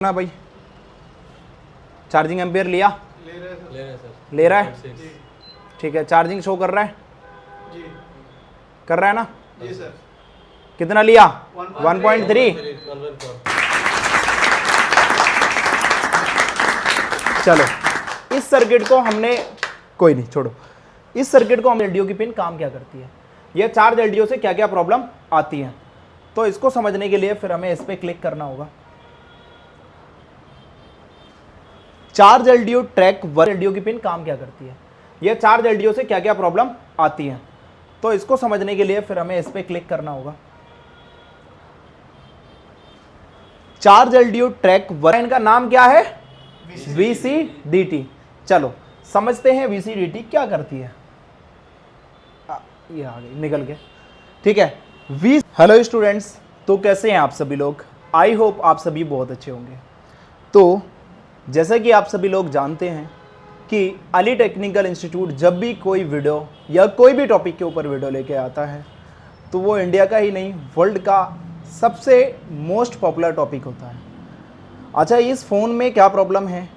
ना भाई, charging ampere लिया? ले रहा है। ठीक है, चार्जिंग शो कर रहा है? जी। कर रहा है ना? जी सर। कितना लिया? 1.3। चलो, इस सर्किट को हमने, कोई नहीं छोड़ो, इस सर्किट को हम एलडीओ की पिन काम क्या करती है, यह चार्ज एलडीओ से क्या क्या प्रॉब्लम आती है, तो इसको समझने के लिए फिर हमें इस पर क्लिक करना होगा। Charge LDO track work LDO की पिन काम क्या करती है, यह चार्ज एलडीओ से क्या क्या प्रॉब्लम आती है, तो इसको समझने के लिए फिर हमें इस पर क्लिक करना होगा। चार्ज एलडीओ ट्रैक वर्क का नाम क्या है? VCDT। चलो समझते हैं VCDT क्या करती है। ये आ गई, निकल गया। ठीक है, हेलो स्टूडेंट्स, तो कैसे हैं आप सभी लोग? आई होप आप सभी बहुत अच्छे होंगे। तो जैसा कि आप सभी लोग जानते हैं कि अली टेक्निकल इंस्टीट्यूट जब भी कोई वीडियो या कोई भी टॉपिक के ऊपर वीडियो लेके आता है तो वो इंडिया का ही नहीं, वर्ल्ड का सबसे मोस्ट पॉपुलर टॉपिक होता है। अच्छा, इस फ़ोन में क्या प्रॉब्लम है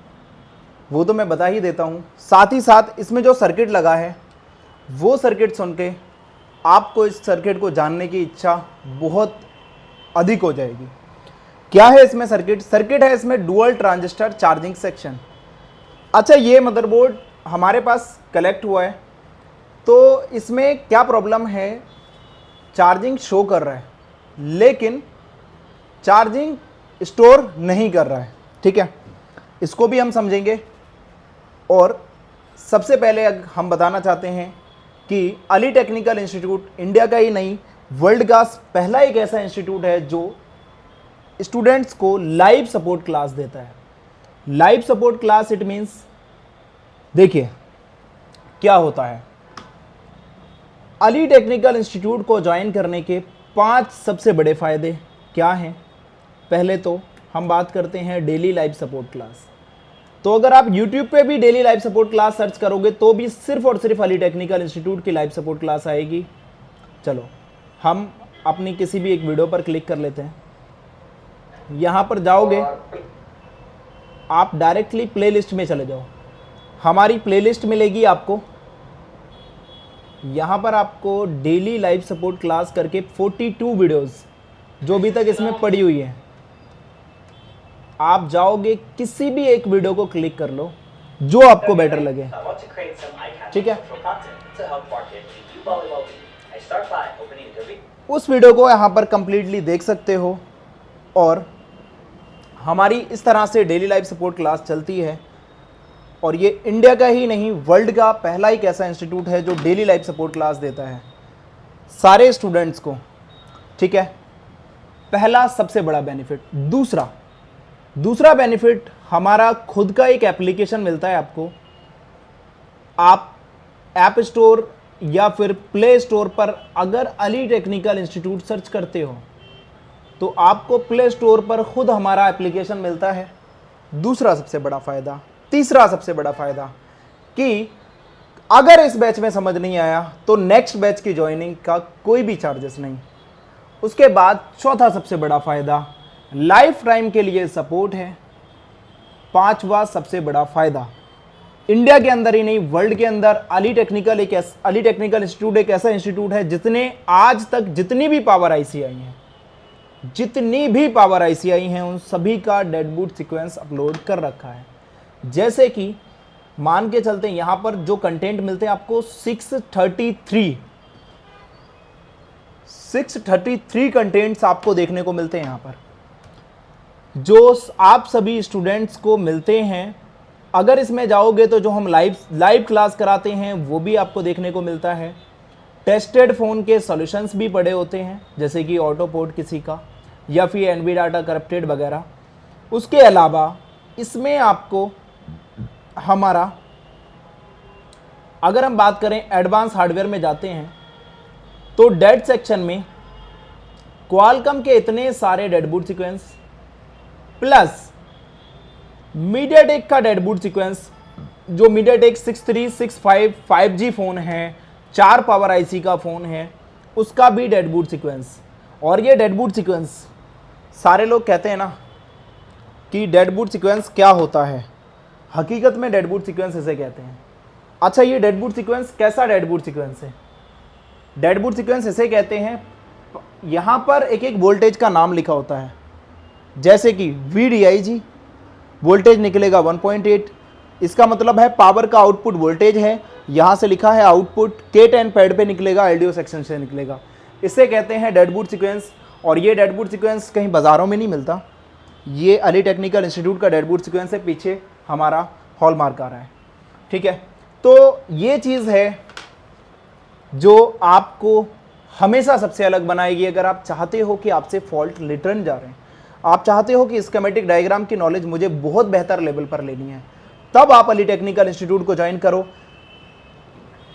वो तो मैं बता ही देता हूँ, साथ ही साथ इसमें जो सर्किट लगा है वो सर्किट सुन के आपको इस सर्किट को जानने की इच्छा बहुत अधिक हो जाएगी। क्या है इसमें सर्किट है इसमें डुअल ट्रांजिस्टर चार्जिंग सेक्शन। अच्छा, ये मदरबोर्ड हमारे पास कलेक्ट हुआ है, तो इसमें क्या प्रॉब्लम है, चार्जिंग शो कर रहा है लेकिन चार्जिंग स्टोर नहीं कर रहा है। ठीक है, इसको भी हम समझेंगे। और सबसे पहले हम बताना चाहते हैं कि अली टेक्निकल इंस्टीट्यूट इंडिया का ही नहीं, वर्ल्ड का पहला एक ऐसा इंस्टीट्यूट है जो स्टूडेंट्स को लाइव सपोर्ट क्लास देता है। Live support class it means, देखिए क्या होता है। अली टेक्निकल इंस्टीट्यूट को ज्वाइन करने के 5 सबसे बड़े फ़ायदे क्या हैं। पहले तो हम बात करते हैं डेली लाइव सपोर्ट क्लास। तो अगर आप YouTube पे भी daily live support class search करोगे तो भी सिर्फ और सिर्फ अली टेक्निकल इंस्टीट्यूट की लाइव सपोर्ट क्लास आएगी। चलो हम अपनी किसी भी एक वीडियो पर क्लिक कर लेते हैं। यहाँ पर जाओगे आप, डायरेक्टली प्लेलिस्ट में चले जाओ, हमारी प्लेलिस्ट मिलेगी आपको। यहाँ पर आपको डेली लाइव सपोर्ट क्लास करके 42 वीडियोस जो अभी तक इसमें पड़ी हुई है, आप जाओगे किसी भी एक वीडियो को क्लिक कर लो जो आपको बेटर लगे। ठीक है, उस वीडियो को यहाँ पर कंप्लीटली देख सकते हो। और हमारी इस तरह से डेली लाइव सपोर्ट क्लास चलती है और ये इंडिया का ही नहीं, वर्ल्ड का पहला एक ऐसा इंस्टीट्यूट है जो डेली लाइव सपोर्ट क्लास देता है सारे स्टूडेंट्स को। ठीक है, पहला सबसे बड़ा बेनिफिट। दूसरा बेनिफिट, हमारा खुद का एक एप्लीकेशन मिलता है आपको। आप ऐप स्टोर या फिर प्ले स्टोर पर अगर अली टेक्निकल इंस्टीट्यूट सर्च करते हो तो आपको प्ले स्टोर पर खुद हमारा एप्लीकेशन मिलता है। दूसरा सबसे बड़ा फ़ायदा। तीसरा सबसे बड़ा फ़ायदा कि अगर इस बैच में समझ नहीं आया तो नेक्स्ट बैच की ज्वाइनिंग का कोई भी चार्जेस नहीं। उसके बाद चौथा सबसे बड़ा फ़ायदा, लाइफ टाइम के लिए सपोर्ट है। पांचवा सबसे बड़ा फ़ायदा, इंडिया के अंदर ही नहीं, वर्ल्ड के अंदर अली टेक्निकल इंस्टीट्यूट एक ऐसा इंस्टीट्यूट है जितने आज तक जितनी भी पावर आईसी आई हैं उन सभी का डेडबूट सीक्वेंस अपलोड कर रखा है। जैसे कि मान के चलते हैं, यहाँ पर जो कंटेंट मिलते हैं आपको 633 कंटेंट्स आपको देखने को मिलते हैं यहाँ पर, जो आप सभी स्टूडेंट्स को मिलते हैं। अगर इसमें जाओगे तो जो हम लाइव क्लास कराते हैं वो भी आपको देखने को मिलता है। टेस्टेड फ़ोन के सॉल्यूशंस भी पड़े होते हैं, जैसे कि ऑटो पोर्ट किसी का या फिर एनवी डाटा करप्टेड वगैरह। उसके अलावा इसमें आपको हमारा, अगर हम बात करें एडवांस हार्डवेयर में जाते हैं तो डेड सेक्शन में क्वालकॉम के इतने सारे डेडबूट सीक्वेंस प्लस मीडियाटेक का डेडबूट सीक्वेंस, जो मीडियाटेक 6365 5G फ़ोन है, 4 पावर आईसी का फ़ोन है, उसका भी डेडबूट सीक्वेंस। और ये डेडबूट सीक्वेंस सारे लोग कहते हैं ना कि डेड बूट सीक्वेंस क्या होता है। हकीकत में डेड बूट सीक्वेंस इसे कहते हैं। अच्छा, ये डेड बूट सीक्वेंस कैसा डेड बूट सीक्वेंस है? डेड बूट सीक्वेंस इसे कहते हैं, यहाँ पर एक एक वोल्टेज का नाम लिखा होता है, जैसे कि VDIG वोल्टेज निकलेगा 1.8, इसका मतलब है पावर का आउटपुट वोल्टेज है। यहाँ से लिखा है आउटपुट K10 पैड पे निकलेगा, LDO सेक्शन से निकलेगा। इसे कहते हैं डेड बूट सीक्वेंस। और ये डेड बूट सीक्वेंस कहीं बाज़ारों में नहीं मिलता, ये अली टेक्निकल इंस्टीट्यूट का डेड बूट सीक्वेंस है। पीछे हमारा हॉलमार्क आ रहा है, ठीक है। तो ये चीज़ है जो आपको हमेशा सबसे अलग बनाएगी। अगर आप चाहते हो कि आपसे फॉल्ट रिटर्न जा रहे हैं, आप चाहते हो कि स्कीमेटिक डायग्राम की नॉलेज मुझे बहुत बेहतर लेवल पर लेनी है, तब आप अली टेक्निकल इंस्टीट्यूट को ज्वाइन करो।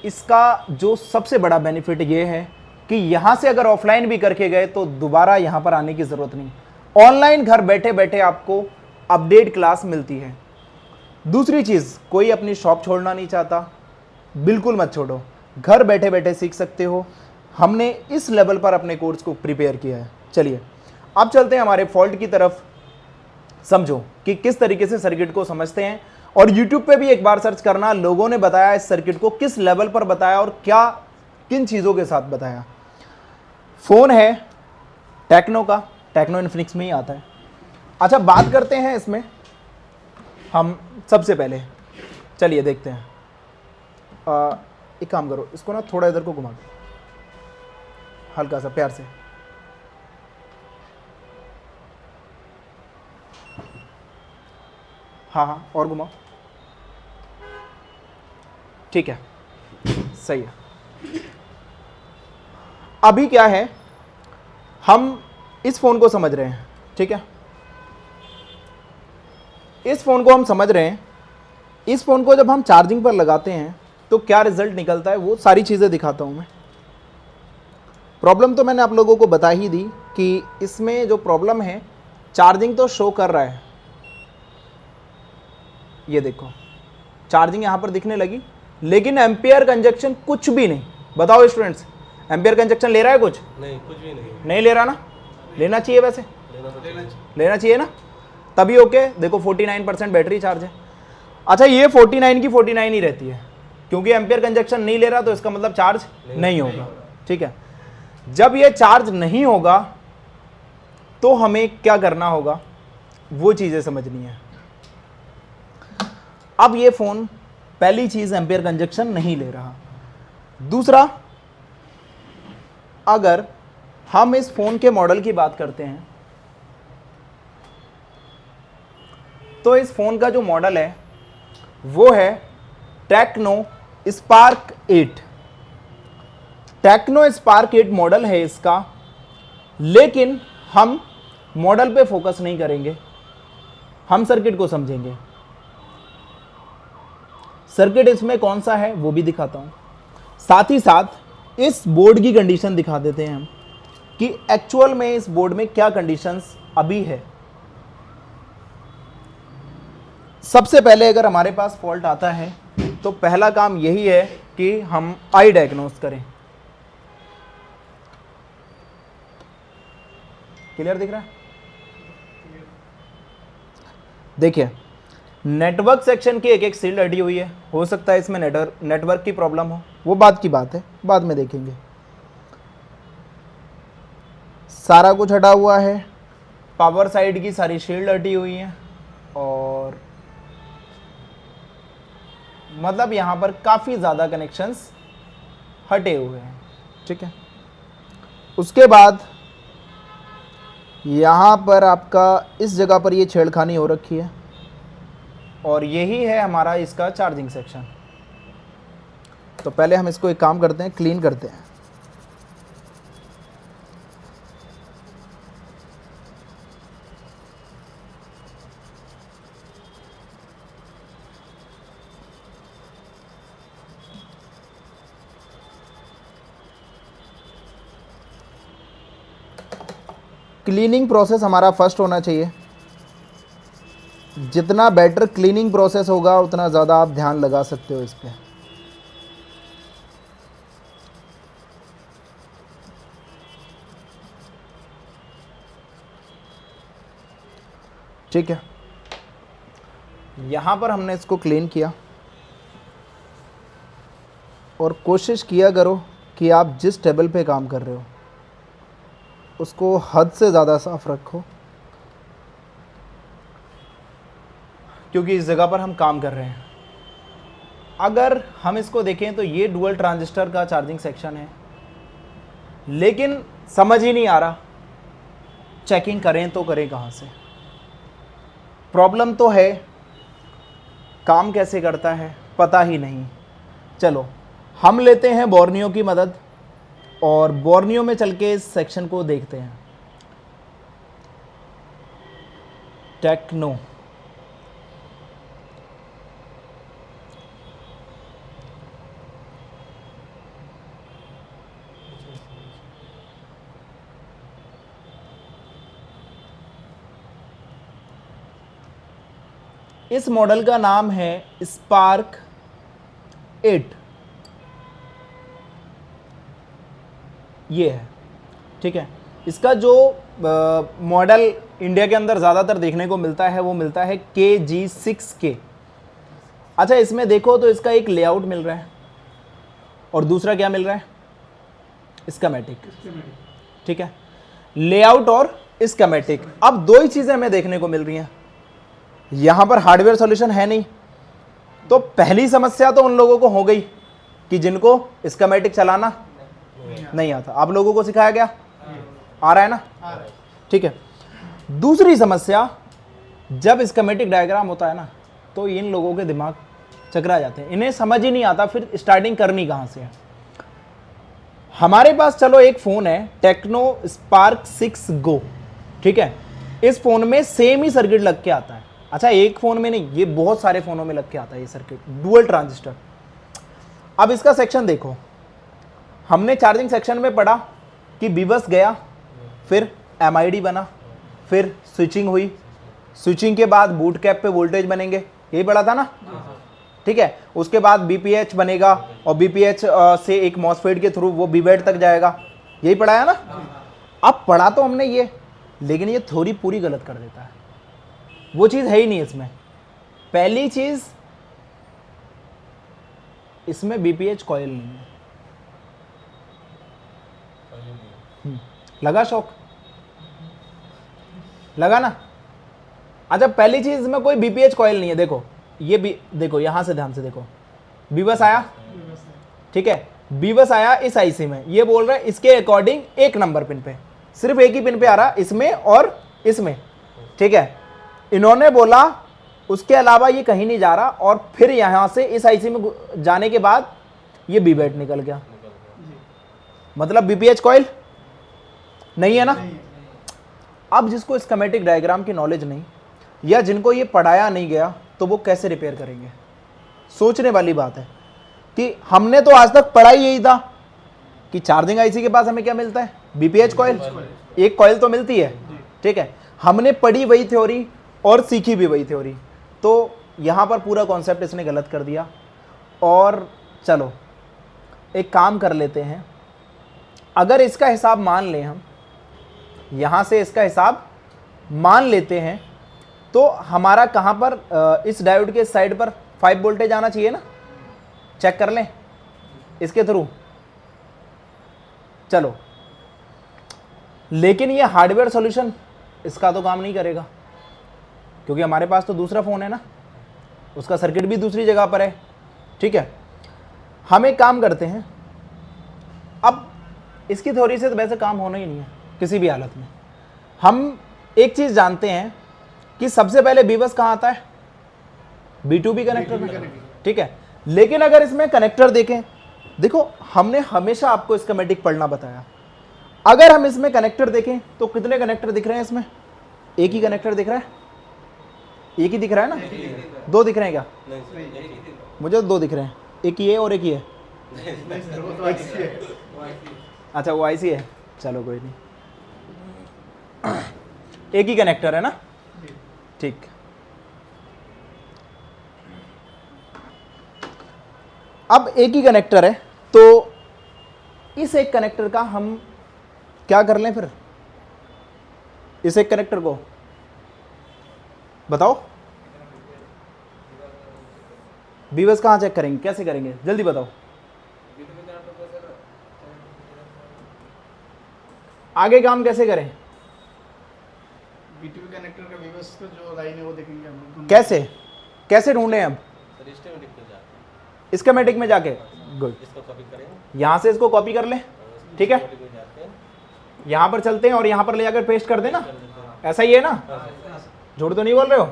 इसका जो सबसे बड़ा बेनिफिट ये है कि यहाँ से अगर ऑफलाइन भी करके गए तो दोबारा यहाँ पर आने की ज़रूरत नहीं, ऑनलाइन घर बैठे बैठे आपको अपडेट क्लास मिलती है। दूसरी चीज़, कोई अपनी शॉप छोड़ना नहीं चाहता, बिल्कुल मत छोड़ो, घर बैठे बैठे सीख सकते हो। हमने इस लेवल पर अपने कोर्स को प्रिपेयर किया है। चलिए अब चलते हैं हमारे फॉल्ट की तरफ। समझो कि किस तरीके से सर्किट को समझते हैं। और YouTube पे भी एक बार सर्च करना, लोगों ने बताया इस सर्किट को किस लेवल पर बताया और क्या किन चीज़ों के साथ बताया। फ़ोन है टेक्नो का, टेक्नो इन्फिनिक्स में ही आता है। अच्छा, बात करते हैं इसमें हम सबसे पहले। चलिए देखते हैं। एक काम करो, इसको ना थोड़ा इधर को घुमा दो, हल्का सा प्यार से। हाँ हाँ, और घुमाओ, ठीक है, सही है। अभी क्या है, हम इस फ़ोन को समझ रहे हैं, ठीक है। इस फ़ोन को हम समझ रहे हैं। इस फ़ोन को जब हम चार्जिंग पर लगाते हैं तो क्या रिज़ल्ट निकलता है, वो सारी चीज़ें दिखाता हूँ मैं। प्रॉब्लम तो मैंने आप लोगों को बता ही दी कि इसमें जो प्रॉब्लम है, चार्जिंग तो शो कर रहा है, ये देखो चार्जिंग यहाँ पर दिखने लगी, लेकिन एम्पियर कंजक्शन कुछ भी नहीं। बताओ स्टूडेंट्स, एम्पियर कंजक्शन ले रहा है कुछ? नहीं, कुछ भी नहीं। नहीं ले रहा ना? लेना चाहिए वैसे, लेना चाहिए ना, तभी ओके। देखो 49% बैटरी चार्ज है। अच्छा, ये 49 की 49 ही रहती है, क्योंकि एम्पियर कंजक्शन नहीं ले रहा, तो इसका मतलब चार्ज नहीं होगा, ठीक है। जब ये चार्ज नहीं होगा तो हमें क्या करना होगा, वो चीज़ें समझनी है। अब ये फ़ोन, पहली चीज़, एम्पियर कंजक्शन नहीं ले रहा। दूसरा, अगर हम इस फ़ोन के मॉडल की बात करते हैं तो इस फ़ोन का जो मॉडल है वो है Tecno Spark 8। Tecno Spark 8 model है इसका, लेकिन हम मॉडल पे फोकस नहीं करेंगे, हम सर्किट को समझेंगे। सर्किट इसमें कौन सा है वो भी दिखाता हूं, साथ ही साथ इस बोर्ड की कंडीशन दिखा देते हैं हम कि एक्चुअल में इस बोर्ड में क्या कंडीशंस अभी है। सबसे पहले अगर हमारे पास फॉल्ट आता है तो पहला काम यही है कि हम आई डायग्नोस करें। क्लियर दिख रहा है? देखिए, नेटवर्क सेक्शन की एक एक शील्ड हटी हुई है, हो सकता है इसमें नेटवर्क की प्रॉब्लम हो, वो बात की बात है, बाद में देखेंगे। सारा कुछ हटा हुआ है, पावर साइड की सारी शील्ड हटी हुई है, और मतलब यहाँ पर काफ़ी ज़्यादा कनेक्शंस हटे हुए हैं, ठीक है। उसके बाद यहाँ पर आपका इस जगह पर ये छेड़खानी हो रखी है, और यही है हमारा इसका चार्जिंग सेक्शन। तो पहले हम इसको एक काम करते हैं, क्लीन करते हैं। क्लीनिंग प्रोसेस हमारा फर्स्ट होना चाहिए। जितना बेटर क्लीनिंग प्रोसेस होगा उतना ज़्यादा आप ध्यान लगा सकते हो इस पर। ठीक है, यहाँ पर हमने इसको क्लीन किया और कोशिश किया करो कि आप जिस टेबल पे काम कर रहे हो उसको हद से ज़्यादा साफ रखो, क्योंकि इस जगह पर हम काम कर रहे हैं। अगर हम इसको देखें तो ये डुअल ट्रांजिस्टर का चार्जिंग सेक्शन है, लेकिन समझ ही नहीं आ रहा चेकिंग करें तो करें कहाँ से। प्रॉब्लम तो है, काम कैसे करता है पता ही नहीं। चलो हम लेते हैं बोर्नियो की मदद और बोर्नियो में चल के इस सेक्शन को देखते हैं। टेक्नो, इस मॉडल का नाम है स्पार्क 8। ये है, ठीक है। इसका जो मॉडल इंडिया के अंदर ज़्यादातर देखने को मिलता है वो मिलता है KG6K। अच्छा, इसमें देखो तो इसका एक लेआउट मिल रहा है और दूसरा क्या मिल रहा है, स्कीमेटिक, ठीक है। लेआउट और स्कीमेटिक, अब दो ही चीज़ें हमें देखने को मिल रही हैं। यहाँ पर हार्डवेयर सॉल्यूशन है नहीं, तो पहली समस्या तो उन लोगों को हो गई कि जिनको स्कीमेटिक चलाना नहीं आता। आप लोगों को सिखाया गया, आ रहा है ना, ठीक है। दूसरी समस्या, जब स्कीमेटिक डायग्राम होता है ना तो इन लोगों के दिमाग चकरा जाते हैं, इन्हें समझ ही नहीं आता फिर स्टार्टिंग करनी कहाँ से है। हमारे पास चलो एक फ़ोन है टेक्नो स्पार्क 6 गो, ठीक है। इस फ़ोन में सेम ही सर्किट लग के आता है। अच्छा, एक फ़ोन में नहीं, ये बहुत सारे फ़ोनों में लग के आता है ये सर्किट, डुअल ट्रांजिस्टर। अब इसका सेक्शन देखो, हमने चार्जिंग सेक्शन में पढ़ा कि बीबस गया, फिर MID बना, फिर स्विचिंग हुई, स्विचिंग के बाद बूट कैप पे वोल्टेज बनेंगे, यही पढ़ा था ना, ठीक है। उसके बाद BPH बनेगा और BPH से एक मॉसफेट के थ्रू वो BBET तक जाएगा, यही पढ़ाया ना। अब पढ़ा तो हमने ये, लेकिन ये थ्योरी पूरी गलत कर देता है, वो चीज़ है ही नहीं इसमें। पहली चीज़, इसमें BPH कॉइल नहीं है। लगा शौक, लगा ना। अच्छा, पहली चीज में कोई BPH कॉइल नहीं है। देखो ये भी, देखो यहां से ध्यान से देखो, बीबस आया, ठीक है। बीबस आया इस IC में, ये बोल रहा है इसके अकॉर्डिंग एक नंबर पिन पे, सिर्फ एक ही पिन पे आ रहा, इसमें और इसमें, ठीक है। इन्होंने बोला उसके अलावा ये कहीं नहीं जा रहा, और फिर यहां से इस IC में जाने के बाद ये BBET निकल गया, मतलब BPH कॉइल नहीं है ना। अब जिसको स्कीमेटिक डायग्राम की नॉलेज नहीं, या जिनको ये पढ़ाया नहीं गया, तो वो कैसे रिपेयर करेंगे। सोचने वाली बात है कि हमने तो आज तक पढ़ा ही यही था कि चार्जिंग IC के पास हमें क्या मिलता है, BPH कॉइल, एक कॉइल तो मिलती है, ठीक है। हमने पढ़ी वही थ्योरी और सीखी भी वही थ्योरी, तो यहाँ पर पूरा कॉन्सेप्ट इसने गलत कर दिया। और चलो एक काम कर लेते हैं, अगर इसका हिसाब मान लें हम, यहाँ से इसका हिसाब मान लेते हैं, तो हमारा कहाँ पर, इस डायोड के साइड पर 5 वोल्टेज आना चाहिए ना, चेक कर लें इसके थ्रू। चलो, लेकिन ये हार्डवेयर सॉल्यूशन इसका तो काम नहीं करेगा, क्योंकि हमारे पास तो दूसरा फ़ोन है ना, उसका सर्किट भी दूसरी जगह पर है, ठीक है। हम एक काम करते हैं, अब इसकी थ्योरी से तो वैसे काम होना ही नहीं है किसी भी हालत में। हम एक चीज़ जानते हैं कि सबसे पहले बीबस कहाँ आता है, B2B कनेक्टर में, ठीक है। लेकिन अगर इसमें कनेक्टर देखें, देखो हमने हमेशा आपको स्कीमेटिक पढ़ना बताया, अगर हम इसमें कनेक्टर देखें तो कितने कनेक्टर दिख रहे हैं इसमें, एक ही कनेक्टर दिख रहा है, एक ही दिख रहा है ना, दो दिख रहे हैं क्या, मुझे तो दो दिख रहे हैं, एक ही है और एक ही है, अच्छा वो IC है, चलो कोई नहीं, एक ही कनेक्टर है ना, ठीक। अब एक ही कनेक्टर है, तो इस एक कनेक्टर का हम क्या कर लें फिर, इस एक कनेक्टर को बताओ, बी बस कहाँ चेक करेंगे, कैसे करेंगे, जल्दी बताओ। आगे काम कैसे करें, B2B कनेक्टर का वी बस का जो लाइन है वो देखेंगे हम लोग। कैसे कैसे ढूंढें अब, स्कीमेटिक में जाके, गुड, इसको कॉपी करेंगे, यहाँ से इसको कॉपी कर लें, ठीक है, यहाँ पर चलते हैं और यहाँ पर ले जाकर पेस्ट कर देना, ऐसा ही है ना, झूठ तो नहीं बोल रहे हो,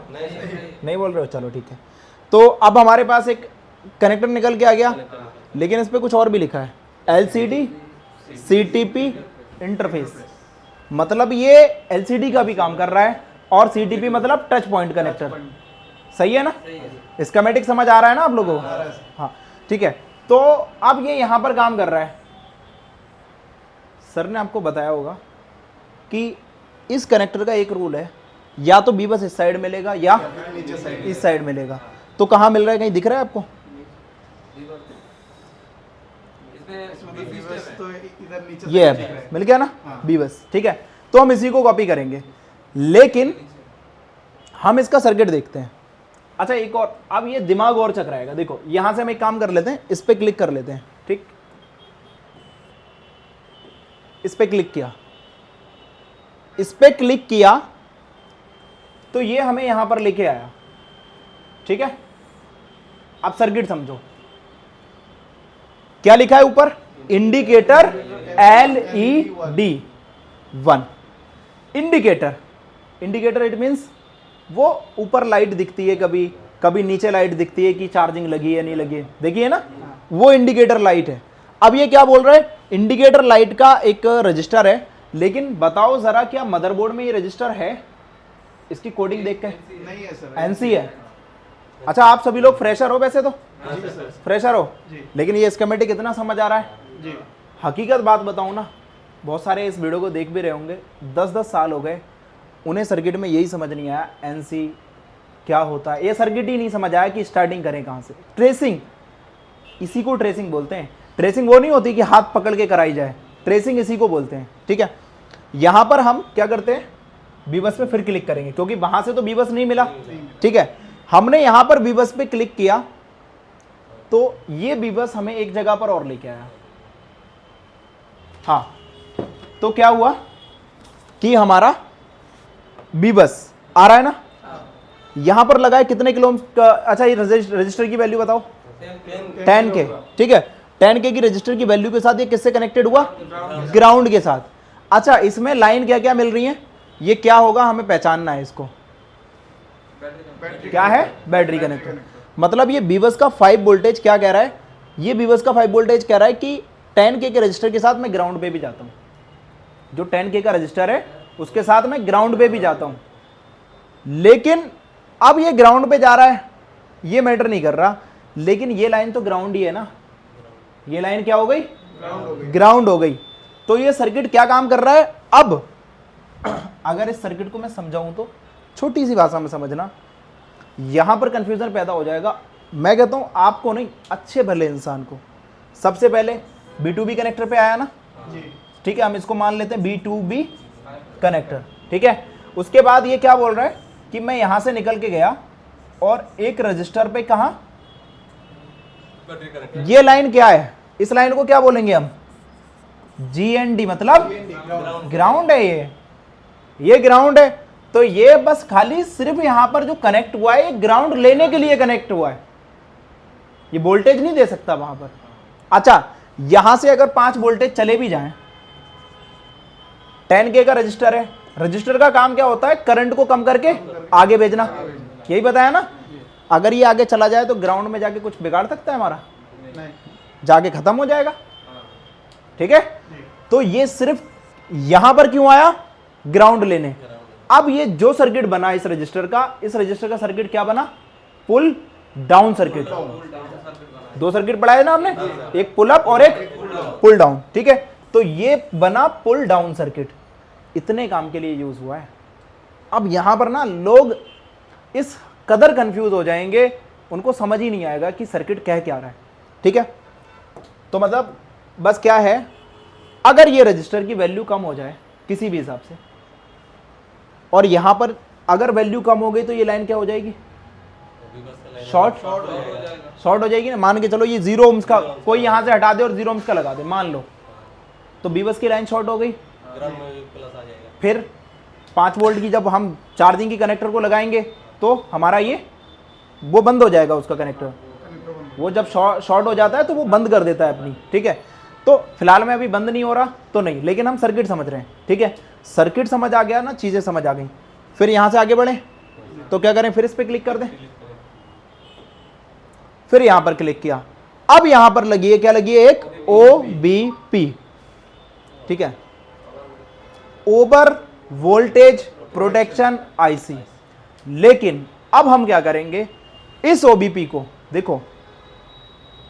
नहीं बोल रहे हो, चलो ठीक है। तो अब हमारे पास एक कनेक्टर निकल के आ गया, लेकिन इस पर कुछ और भी लिखा है, LCD CTP इंटरफेस, मतलब ये LCD का भी काम कर रहा है, और CTP मतलब टच पॉइंट कनेक्टर, सही है ना, स्कीमेटिक समझ आ रहा है ना आप लोगों को, हाँ ठीक है। तो अब ये यहां पर काम कर रहा है, सर ने आपको बताया होगा कि इस कनेक्टर का एक रूल है, या तो बी बस इस साइड मिलेगा या इस साइड मिलेगा, तो कहां मिल रहा है, कहीं दिख रहा है आपको, तो इधर नीचे ये है, मिल गया ना, बी बस, ठीक है। तो हम इसी को कॉपी करेंगे, लेकिन हम इसका सर्किट देखते हैं। अच्छा एक और, अब ये दिमाग और चकराएगा, देखो यहां से हम एक काम कर लेते हैं, इस पे क्लिक कर लेते हैं, ठीक, इस पे क्लिक किया, इस पे क्लिक किया तो ये हमें यहां पर लेके आया, ठीक है। अब सर्किट समझो, क्या लिखा है ऊपर, indicator LED 1, indicator, indicator it means वो ऊपर लाइट दिखती है, कभी कभी नीचे लाइट दिखती है कि चार्जिंग लगी है नहीं लगी है, देखिए ना, वो इंडिकेटर लाइट है। अब ये क्या बोल रहा है, इंडिकेटर लाइट का एक रजिस्टर है, लेकिन बताओ जरा क्या मदरबोर्ड में ये रजिस्टर है, इसकी कोडिंग देख के, नहीं है सर, NC है। अच्छा आप सभी लोग फ्रेशर हो, वैसे तो फ्रेशर हो, लेकिन ये स्कीमेटिक कितना समझ आ रहा है जी। हकीकत बात बताऊं ना, बहुत सारे इस वीडियो को देख भी रहे होंगे, 10-10 साल हो गए, उन्हें सर्किट में यही समझ नहीं आया NC क्या होता है, ये सर्किट ही नहीं समझ आया कि स्टार्टिंग करें कहाँ से। ट्रेसिंग, इसी को ट्रेसिंग बोलते हैं। ट्रेसिंग वो नहीं होती कि हाथ पकड़ के कराई जाए, ट्रेसिंग इसी को बोलते हैं, ठीक है। यहाँ पर हम क्या करते हैं, बी बस पे फिर क्लिक करेंगे, क्योंकि वहाँ से तो बी बस नहीं मिला, ठीक है। हमने यहाँ पर बी बस पे क्लिक किया तो ये बी बस हमें एक जगह पर और लेके आया, हाँ, तो क्या हुआ कि हमारा बी बस आ रहा है ना, यहां पर लगा है कितने किलो का, अच्छा ये रजिस्टर की वैल्यू बताओ, 10K, ठीक है, 10K की रजिस्टर की वैल्यू के साथ ये किससे कनेक्टेड हुआ, ग्राउंड के साथ। अच्छा इसमें लाइन क्या क्या मिल रही है, ये क्या होगा हमें पहचानना है इसको, क्या है, बैटरी कनेक्टर। मतलब ये बी बस का 5 वोल्टेज क्या कह रहा है, ये बी बस का 5 वोल्टेज कह रहा है कि 10K के रजिस्टर के साथ मैं ग्राउंड पे भी जाता हूं, जो 10K का रजिस्टर है उसके साथ मैं ग्राउंड पे भी जाता हूं, लेकिन अब ये ग्राउंड पे जा रहा है, ये मैटर नहीं कर रहा, लेकिन ये लाइन तो ग्राउंड ही है ना, ये लाइन क्या हो गई, ग्राउंड हो गई। तो ये सर्किट क्या काम कर रहा है। अब अगर इस सर्किट को मैं समझाऊं तो छोटी सी भाषा में समझना, यहां पर कंफ्यूजन पैदा हो जाएगा। मैं कहता हूं आपको नहीं, अच्छे भले इंसान को। सबसे पहले B2B कनेक्टर पे आया ना, ठीक है, हम इसको मान लेते हैं B2B कनेक्टर, ठीक है। उसके बाद ये क्या बोल रहा है कि मैं यहां से निकल के गया और एक रजिस्टर पे, कहा, ये लाइन क्या है, इस लाइन को क्या बोलेंगे हम, GND, मतलब ग्राउंड है, ये ग्राउंड है। तो ये बस खाली सिर्फ यहां पर जो कनेक्ट हुआ है, ये ग्राउंड लेने के लिए कनेक्ट हुआ है, ये वोल्टेज नहीं दे सकता वहां पर। अच्छा यहां से अगर 5 वोल्टेज चले भी जाएं, 10K का रजिस्टर है, रजिस्टर का काम क्या होता है, करंट को कम करके आगे भेजना, यही बताया ना। अगर ये आगे चला जाए तो ग्राउंड में जाके कुछ बिगाड़ सकता है हमारा, नहीं, जाके खत्म हो जाएगा, ठीक है। तो ये सिर्फ यहां पर क्यों आया, ग्राउंड लेने। अब ये जो सर्किट बना इस रजिस्टर का सर्किट क्या बना, पुल डाउन सर्किट। 2 सर्किट पढ़ाए ना हमने, एक पुल अप और एक पुल डाउन, ठीक है। तो ये बना पुल डाउन सर्किट, इतने काम के लिए यूज हुआ है। अब यहां पर ना लोग इस कदर कंफ्यूज हो जाएंगे, उनको समझ ही नहीं आएगा कि सर्किट कह क्या रहा है, ठीक है। तो मतलब बस क्या है, अगर ये रजिस्टर की वैल्यू कम हो जाए किसी भी हिसाब से, और यहां पर अगर वैल्यू कम हो गई तो ये लाइन क्या हो जाएगी, शॉर्ट शॉर्ट हो जाएगी ना। मान के चलो ये 0 ओम्स का कोई यहाँ से हटा दे और 0 ओम्स का लगा दे, मान लो, तो बीबस की लाइन शॉर्ट हो गई। फिर 5 वोल्ट की जब हम चार्जिंग की कनेक्टर को लगाएंगे तो हमारा ये वो बंद हो जाएगा, उसका कनेक्टर वो जब शॉर्ट हो जाता है तो वो बंद कर देता है अपनी, ठीक है। तो फिलहाल में अभी बंद नहीं हो रहा तो नहीं, लेकिन हम सर्किट समझ रहे हैं, ठीक है। सर्किट समझ आ गया ना, चीज़ें समझ आ गई। फिर यहाँ से आगे बढ़े तो क्या करें, फिर इस पर क्लिक कर दें, फिर यहां पर क्लिक किया। अब यहां पर लगी है, क्या लगी है, एक OBP, ठीक है, ओवर वोल्टेज प्रोटेक्शन आईसी। लेकिन अब हम क्या करेंगे, इस OBP को देखो,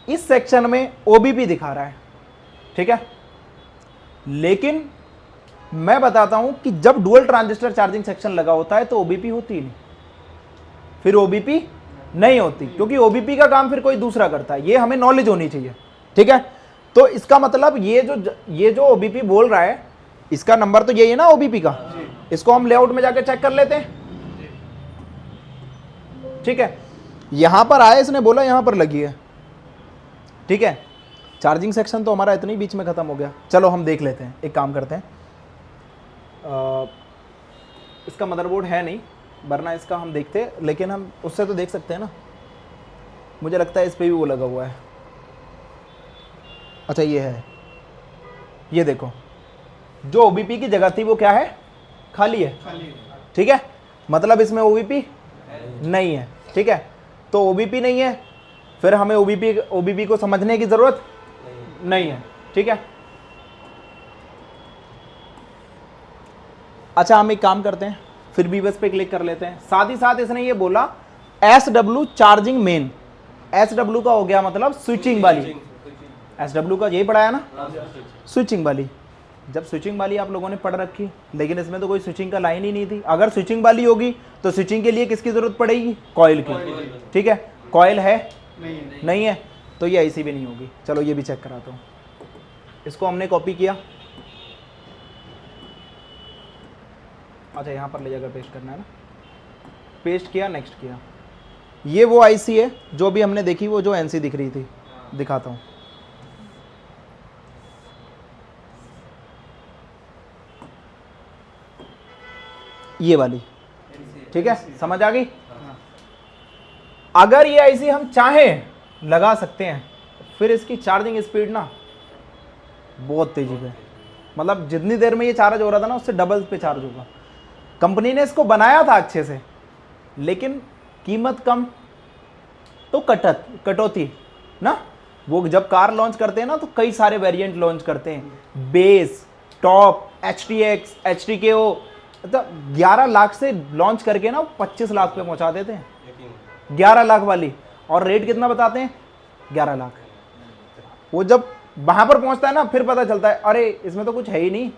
इस सेक्शन में OBP दिखा रहा है, ठीक है, लेकिन मैं बताता हूं कि जब डुअल ट्रांजिस्टर चार्जिंग सेक्शन लगा होता है तो OBP होती ही नहीं, फिर OBP नहीं होती, क्योंकि OBP का काम फिर कोई दूसरा करता है। ये हमें नॉलेज होनी चाहिए, ठीक है। तो इसका मतलब ये जो OBP बोल रहा है, इसका नंबर तो यही है ना OBP का, इसको हम लेआउट में जाकर चेक कर लेते हैं, ठीक है। यहां पर आया, इसने बोला यहां पर लगी है, ठीक है। चार्जिंग सेक्शन तो हमारा इतने ही बीच में खत्म हो गया। चलो हम देख लेते हैं, एक काम करते हैं, इसका मदरबोर्ड है नहीं, वरना इसका हम देखते हैं, लेकिन हम उससे तो देख सकते हैं ना। मुझे लगता है इस पे भी वो लगा हुआ है। अच्छा ये है, ये देखो, जो OBP की जगह थी वो क्या है, खाली है, ठीक है। मतलब इसमें OBP नहीं है, ठीक है। तो OBP नहीं है, फिर हमें OBP को समझने की जरूरत नहीं है, ठीक है। अच्छा हम एक काम करते हैं, फिर भी बस पे क्लिक कर लेते हैं। साथ ही साथ इसने ये बोला SW चार्जिंग मेन, SW का हो गया मतलब स्विचिंग वाली, SW का यही पढ़ाया ना, स्विचिंग वाली। जब स्विचिंग वाली आप लोगों ने पढ़ रखी, लेकिन इसमें तो कोई स्विचिंग का लाइन ही नहीं थी। अगर स्विचिंग वाली होगी तो स्विचिंग के लिए किसकी जरूरत पड़ेगी, कॉइल की, ठीक है। कॉइल है नहीं है, तो ये ऐसी भी नहीं होगी। चलो ये भी चेक कराता हूँ। इसको हमने कॉपी किया, अच्छा यहाँ पर ले जाकर पेस्ट करना है ना, पेस्ट किया, नेक्स्ट किया। ये वो आईसी है जो भी हमने देखी, वो जो NC दिख रही थी, दिखाता हूँ। ये वाली, ठीक है, समझ आ गई। अगर ये आईसी हम चाहें लगा सकते हैं, फिर इसकी चार्जिंग स्पीड ना बहुत तेजी पे, मतलब जितनी देर में ये चार्ज हो रहा था ना, उससे डबल पे चार्ज होगा। कंपनी ने इसको बनाया था अच्छे से, लेकिन कीमत कम तो कटौती ना। वो जब कार लॉन्च करते हैं ना तो कई सारे वेरिएंट लॉन्च करते हैं, बेस, टॉप, HTX, HTKO, तो 11 लाख से लॉन्च करके ना 25 लाख पे पहुंचा देते हैं, 11 लाख वाली। और रेट कितना बताते हैं, 11 लाख। वो जब वहां पर पहुंचता है ना, फिर पता चलता है अरे इसमें तो कुछ है ही नहीं,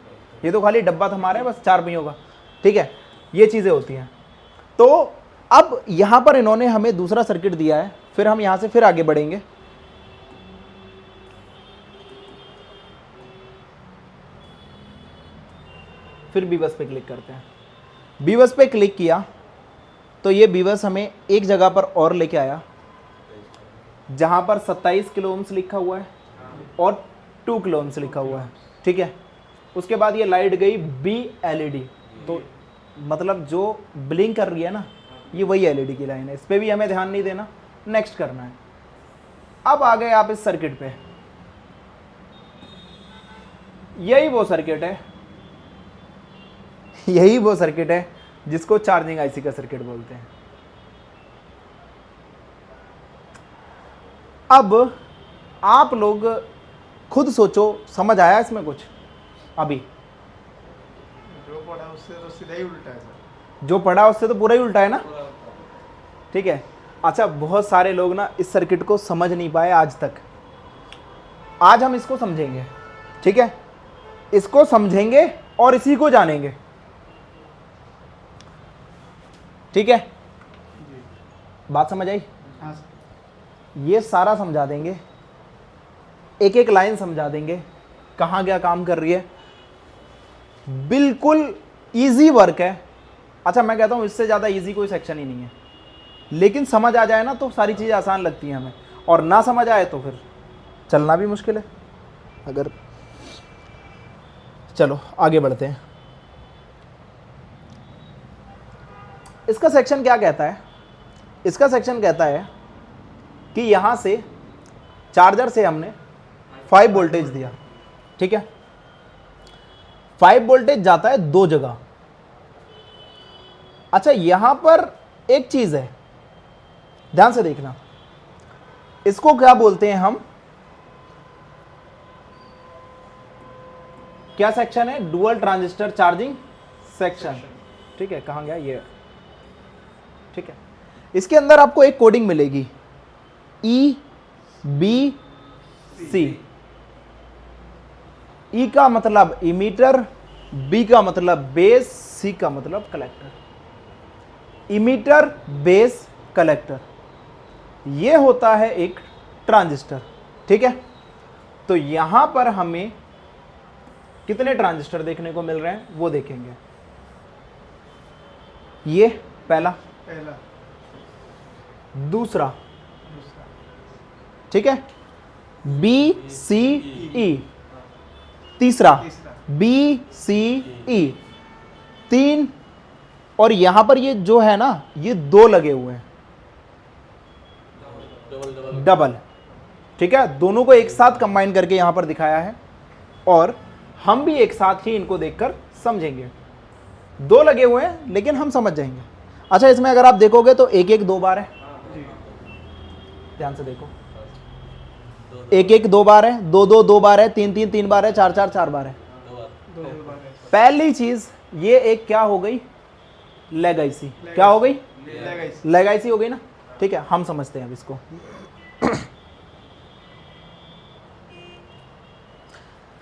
ये तो खाली डब्बा थमा रहा है बस 4 पहियों का, ठीक है। ये चीज़ें होती हैं। तो अब यहाँ पर इन्होंने हमें दूसरा सर्किट दिया है, फिर हम यहाँ से फिर आगे बढ़ेंगे। फिर बीबस पे क्लिक करते हैं। बीबस पे क्लिक किया तो ये बीबस हमें एक जगह पर और लेके आया, जहाँ पर 27 किलो ओम्स लिखा हुआ है और 2 किलो ओम्स लिखा हुआ है, ठीक है। उसके बाद ये लाइट गई BLED, तो मतलब जो ब्लिंक कर रही है ना, ये वही LED की लाइन है। इस पर भी हमें ध्यान नहीं देना, नेक्स्ट करना है। अब आ गए आप इस सर्किट पे, यही वो सर्किट है जिसको चार्जिंग आईसी का सर्किट बोलते हैं। अब आप लोग खुद सोचो, समझ आया इसमें कुछ? अभी जो पढ़ा उससे तो सीधा ही उल्टा है सर। जो पढ़ा उससे तो पूरा ही उल्टा है ना, ठीक है। अच्छा बहुत सारे लोग ना इस सर्किट को समझ नहीं पाए आज तक। आज हम इसको समझेंगे, ठीक है, इसको समझेंगे और इसी को जानेंगे, ठीक है। बात समझ आई? हाँ सर। ये सारा समझा देंगे, एक एक लाइन समझा देंगे, कहाँ क्या काम कर रही है। बिल्कुल इजी वर्क है। अच्छा मैं कहता हूँ इससे ज़्यादा इजी कोई सेक्शन ही नहीं है, लेकिन समझ आ जाए ना तो सारी चीज़ें आसान लगती हैं हमें, और ना समझ आए तो फिर चलना भी मुश्किल है। अगर चलो आगे बढ़ते हैं। इसका सेक्शन क्या कहता है? इसका सेक्शन कहता है कि यहां से चार्जर से हमने 5 वोल्टेज दिया, ठीक है। 5 वोल्टेज जाता है दो जगह। अच्छा, यहां पर एक चीज है, ध्यान से देखना, इसको क्या बोलते हैं हम? क्या सेक्शन है? डुअल ट्रांजिस्टर चार्जिंग सेक्शन, ठीक है। कहां गया ये? ठीक है, इसके अंदर आपको एक कोडिंग मिलेगी ई बी सी। ई का मतलब इमीटर, बी का मतलब बेस, सी का मतलब कलेक्टर। इमीटर, बेस, कलेक्टर, ये होता है एक ट्रांजिस्टर, ठीक है। तो यहां पर हमें कितने ट्रांजिस्टर देखने को मिल रहे हैं वो देखेंगे। ये पहला, पहला, दूसरा, दूसरा, ठीक है, बी सी ई, तीसरा तीसरा, बी सी ई, तीन, और यहां पर ये जो है ना, ये दो लगे हुए हैं, डबल, ठीक है। दोनों को एक साथ कंबाइन करके यहां पर दिखाया है, और हम भी एक साथ ही इनको देखकर समझेंगे। दो लगे हुए हैं लेकिन हम समझ जाएंगे। अच्छा, इसमें अगर आप देखोगे तो एक एक दो बार है, जी, ध्यान से देखो, एक एक दो बार है, दो दो दो बार है, तीन तीन तीन बार है, चार चार चार बार है। दो दो बार है। पहली चीज ये एक क्या हो गई? Leg IC. क्या हो गई? Leg IC. लेग आईसी हो गई ना, ठीक है। हम समझते हैं अब इसको।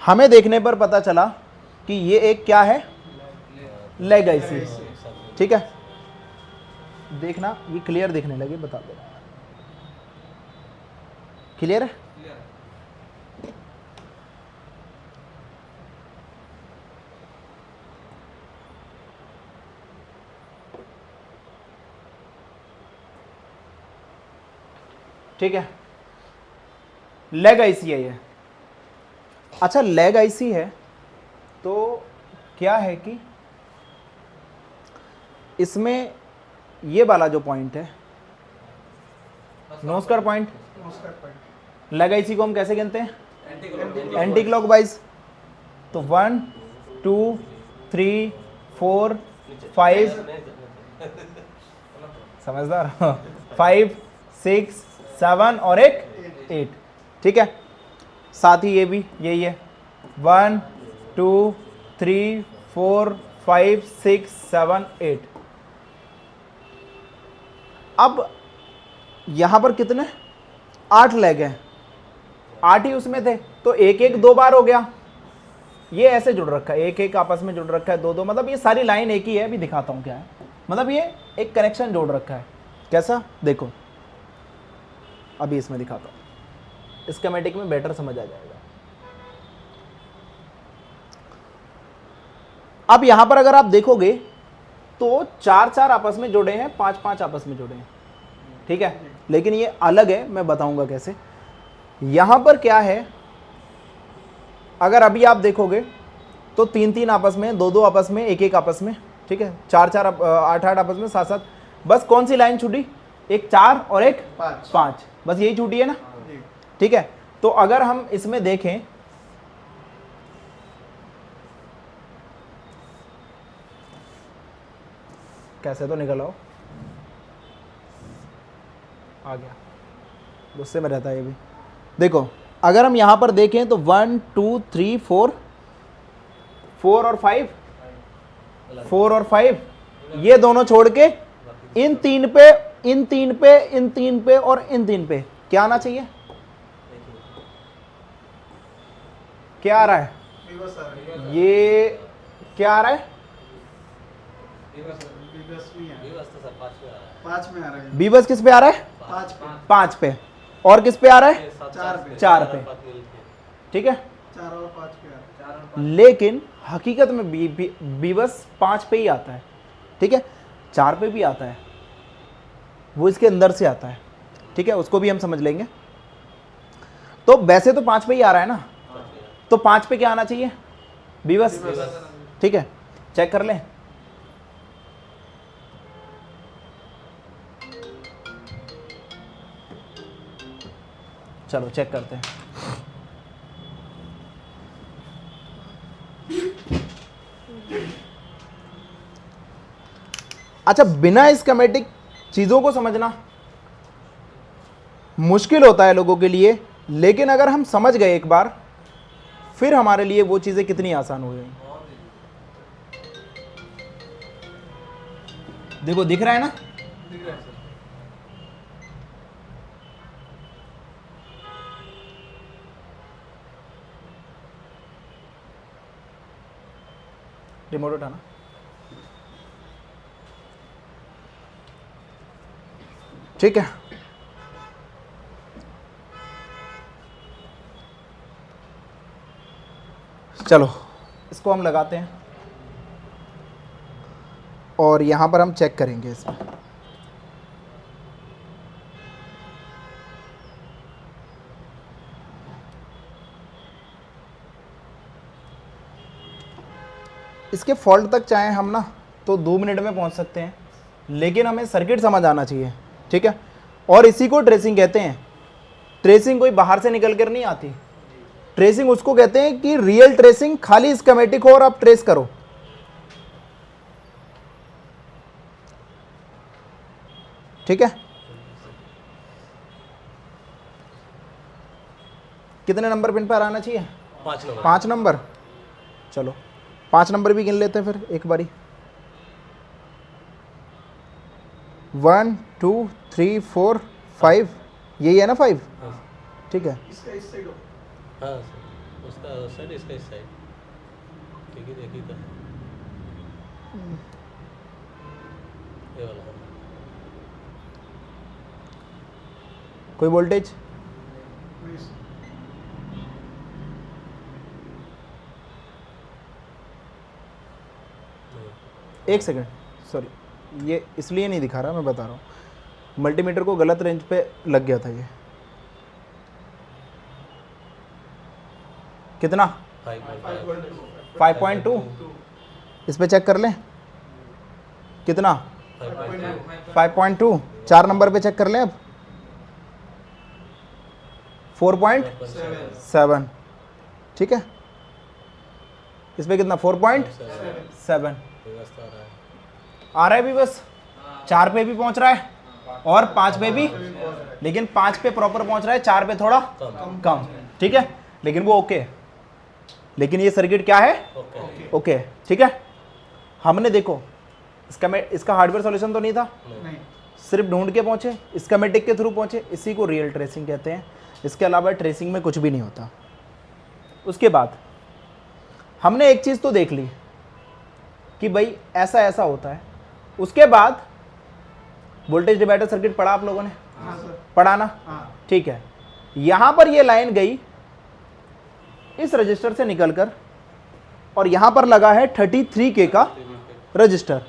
हमें देखने पर पता चला कि ये एक क्या है? लेग आईसी, ठीक है। देखना ये क्लियर दिखने लगे, बता दो क्लियर है? ठीक है, लेग आईसी है ये। अच्छा, लेग आईसी है तो क्या है कि इसमें ये वाला जो पॉइंट है, नमस्कार पॉइंट, नमस्कार पॉइंट, लेग आईसी को हम कैसे गिनते हैं? Anti clockwise. तो 1 2 3 4 5, समझदार, 5 6 7 और एक 8, ठीक है। साथ ही ये भी यही है, 1 2 3 4 5 6 7 8। अब यहां पर कितने? 8 लेग हैं, 8 ही उसमें थे, तो एक एक दो बार हो गया। ये ऐसे जुड़ रखा है, एक एक आपस में जुड़ रखा है, दो दो, मतलब ये सारी लाइन एक ही है। अभी दिखाता हूं क्या है, मतलब ये एक कनेक्शन जोड़ रखा है। कैसा? देखो, अभी इसमें दिखाता हूं, स्कीमेटिक में बेटर समझ आ जाएगा। अब यहां पर अगर आप देखोगे तो 4 4 आपस में जुड़े हैं, 5 5 आपस में जुड़े हैं, ठीक है। लेकिन ये अलग है, मैं बताऊंगा कैसे। यहां पर क्या है, अगर अभी आप देखोगे तो 3 3 आपस में, 2 2 आपस में, 1 1 आपस में, ठीक है। 4 4 8 8 आपस में, 7 7। बस कौन सी लाइन छूटी? एक 4 और एक 5, बस यही छूटी है ना, जी, ठीक है। तो अगर हम इसमें देखें, कैसे तो निकल आओ, आ गया, गुस्से में रहता है ये भी। देखो, अगर हम यहां पर देखें तो 1 2 3 4 4 और 5, 4 और 5, ये दोनों छोड़ के इन तीन पे, इन तीन पे, इन तीन पे और इन तीन पे क्या आना चाहिए? क्या आ रहा है? विवश आ रहा है, ये क्या आ रहा है? विवश नहीं आ रहा है, 5 में आ रहा है, बी बस किस पे आ रहा है? 5 पे, 5 पे, और किस पे आ रहा है? 4 पे, 4 पे, ठीक है। 4 और 5 पे आ रहा है, लेकिन हकीकत में बी बस 5 पे ही आता है, ठीक है। 4 पे भी आता है, वो इसके अंदर से आता है, ठीक है, उसको भी हम समझ लेंगे। तो वैसे तो 5 पे ही आ रहा है ना, तो 5 पे क्या आना चाहिए, बी बस, ठीक है, चेक कर लें। चलो चेक करते हैं। अच्छा, बिना स्कीमेटिक चीजों को समझना मुश्किल होता है लोगों के लिए, लेकिन अगर हम समझ गए एक बार, फिर हमारे लिए वो चीजें कितनी आसान हो गई। देखो दिख रहा है ना, दिख रहा है सर। रिमोट उठाना। ठीक है, चलो इसको हम लगाते हैं और यहां पर हम चेक करेंगे इसमें। इसके फॉल्ट तक चाहे हम ना तो 2 मिनट में पहुंच सकते हैं, लेकिन हमें सर्किट समझ आना चाहिए, ठीक है। और इसी को ट्रेसिंग कहते हैं। ट्रेसिंग कोई बाहर से निकल कर नहीं आती, ट्रेसिंग उसको कहते हैं कि रियल ट्रेसिंग खाली स्कीमेटिक हो और आप ट्रेस करो। ठीक है, कितने नंबर पिन पर आना चाहिए, 5 नंबर। 5 नंबर। चलो 5 नंबर भी गिन लेते हैं फिर एक बारी। 1 2 3 4 5, यही है ना 5, ठीक है। इसका इस साइड हो। हाँ सर, उसका उस साइड, इसका इस साइड, ठीक है, देखिए तो ये वाला है। कोई वोल्टेज, प्लीज। एक सेकंड, सॉरी, ये इसलिए नहीं दिखा रहा, मैं बता रहा हूँ, मल्टीमीटर को गलत रेंज पे लग गया था। ये कितना, 5.5 5.2, इस पे चेक कर लें कितना, 5.2। 4 नंबर पे चेक कर लें अब, 4.7, ठीक है। इस पे कितना, 4.7 आ रहा है भी, बस 4 पे भी पहुंच रहा है और 5 पे भी, लेकिन 5 पे प्रॉपर पहुंच रहा है, 4 पे थोड़ा कम, ठीक है, लेकिन वो ओके है। लेकिन ये सर्किट क्या है, ओके, ठीक है। हमने देखो इसका हार्डवेयर सॉल्यूशन तो नहीं था, नहीं। सिर्फ ढूंढ के पहुंचे, स्कीमेटिक के थ्रू पहुंचे, इसी को रियल ट्रेसिंग कहते हैं। इसके अलावा ट्रेसिंग में कुछ भी नहीं होता। उसके बाद हमने एक चीज़ तो देख ली कि भाई ऐसा ऐसा होता है। उसके बाद वोल्टेज डिवाइडर सर्किट पढ़ा आप लोगों ने, हाँ सर। पढ़ा ना, हाँ। ठीक है। यहां पर ये लाइन गई इस रजिस्टर से निकलकर और यहां पर लगा है 33 के का रजिस्टर,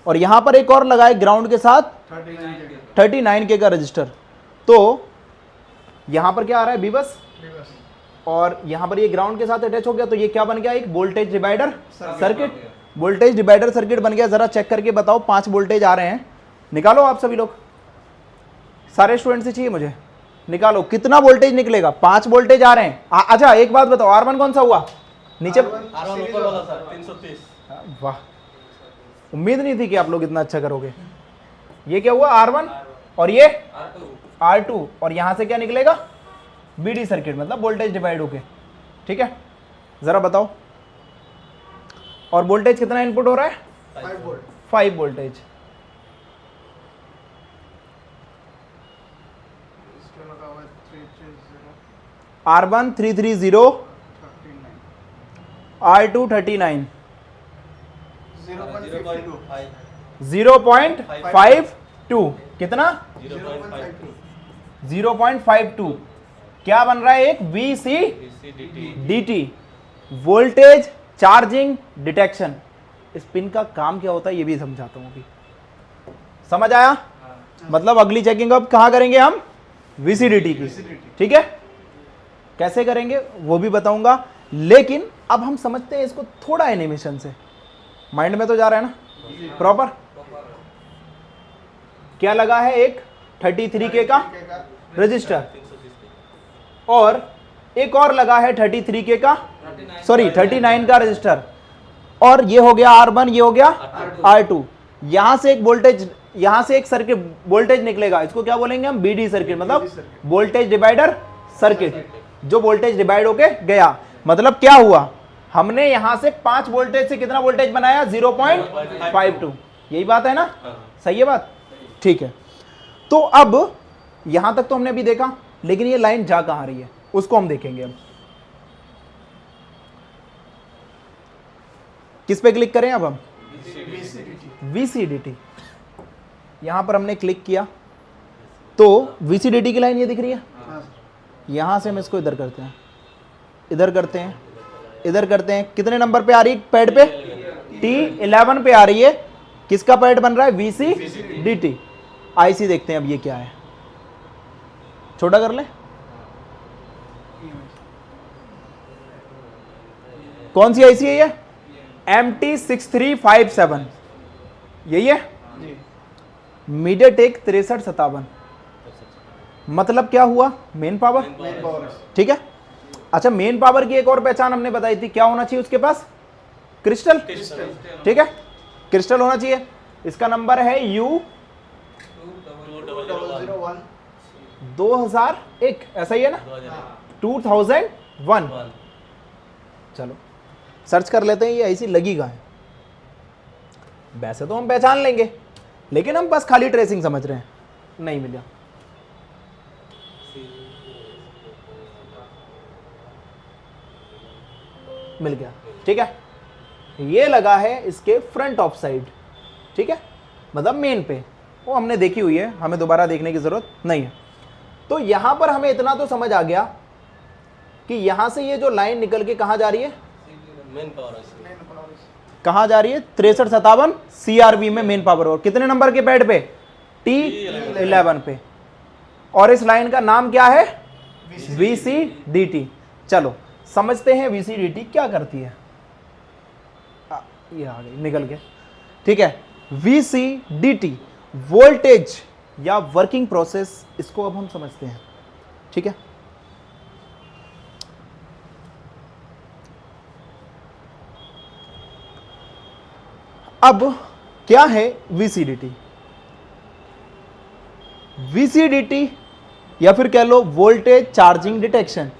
और यहां पर एक और लगा है ग्राउंड के साथ 39 के का रजिस्टर। तो यहां पर क्या आ रहा है, बीबस, और यहां पर ये ग्राउंड के साथ अटैच हो गया, तो ये क्या बन गया, एक voltage divider circuit. Voltage divider circuit बन गया। जरा चेक करके बताओ, 5 वोल्टेज आ रहे हैं, निकालो आप सभी लोग, सारे स्टूडेंट से चाहिए मुझे, निकालो कितना वोल्टेज निकलेगा। 5 वोल्टेज आ रहे हैं। अच्छा एक बात बताओ, R1 कौन सा हुआ नीचे, R1 ऊपर वाला सर 330। वाह, उम्मीद नहीं थी कि आप लोग इतना अच्छा करोगे। ये क्या हुआ, R1, और ये R2, और यहां से क्या निकलेगा, BD सर्किट, मतलब वोल्टेज डिवाइड होके, ठीक है। जरा बताओ, और वोल्टेज कितना इनपुट हो रहा है, 5 वोल्ट। 5 वोल्टेज। इसमें लगा हुआ है 330 R1 330, 39 R2 39, 0.52 0.52, कितना, 0.52 0.52। क्या बन रहा है, एक VC VCDT। DT, voltage charging detection. इस पिन का काम क्या होता है ये भी समझाता हूं अभी, समझ आया। मतलब अगली चेकिंग अब कहाँ करेंगे हम, वीसीडीटी की, ठीक है। कैसे करेंगे वो भी बताऊंगा, लेकिन अब हम समझते हैं इसको थोड़ा एनिमेशन से। माइंड में तो जा रहा है ना प्रॉपर। क्या लगा है, एक 33K का रजिस्टर और एक और लगा है 33K का, सॉरी 39 का रजिस्टर, और ये हो गया R1, ये हो गया R2। यहां से एक वोल्टेज, यहां से एक सर्किट वोल्टेज निकलेगा, इसको क्या बोलेंगे हम, BD सर्किट, मतलब वोल्टेज डिवाइडर सर्किट, जो वोल्टेज डिवाइड होके गया। मतलब क्या हुआ, हमने यहां से 5 वोल्टेज से कितना वोल्टेज बनाया, 0.52। यही बात है ना, सही है बात, ठीक है। तो अब यहां तक तो हमने अभी देखा, लेकिन ये लाइन जा कहां रही है उसको हम देखेंगे। अब किस पे क्लिक करें अब हम, VCDT। यहां पर हमने क्लिक किया तो VCDT की लाइन ये दिख रही है। यहां से हम इसको इधर करते हैं, इधर करते हैं, इधर करते हैं। कितने नंबर पे आ रही है पैड पे, T11 पे आ रही है। किसका पैड बन रहा है, VCDT। IC देखते हैं अब ये क्या है, छोटा कर ले, कौन सी IC है ये, MT6357, यही है, मीडियाटेक 6357। मतलब क्या हुआ, मेन पावर, ठीक है। अच्छा, मेन पावर की एक और पहचान हमने बताई थी, क्या होना चाहिए उसके पास, क्रिस्टल, ठीक है, क्रिस्टल होना चाहिए। इसका नंबर है U2001, ऐसा ही है ना, 2001। चलो सर्च कर लेते हैं ये ऐसी लगी कहाँ है। वैसे तो हम पहचान लेंगे, लेकिन हम बस खाली ट्रेसिंग समझ रहे हैं, नहीं मिला। मिल गया, ठीक है। ये लगा है इसके फ्रंट ऑफ साइड, ठीक है, मतलब मेन पे, वो हमने देखी हुई है, हमें दोबारा देखने की जरूरत नहीं है। तो यहां पर हमें इतना तो समझ आ गया कि यहां से ये जो लाइन निकल के कहां जा रही है, मेन पावर कहां जा रही है, 6357 CRB में मेन पावर। और कितने नंबर के पैड पे, T11 पे। और इस लाइन का नाम क्या है, VCDT। चलो समझते हैं VCDT क्या करती है। ये आ गई निकल के, ठीक है। VCDT वोल्टेज या वर्किंग प्रोसेस, इसको अब हम समझते हैं, ठीक है। अब क्या है VCDT, VCDT या फिर कह low voltage charging detection.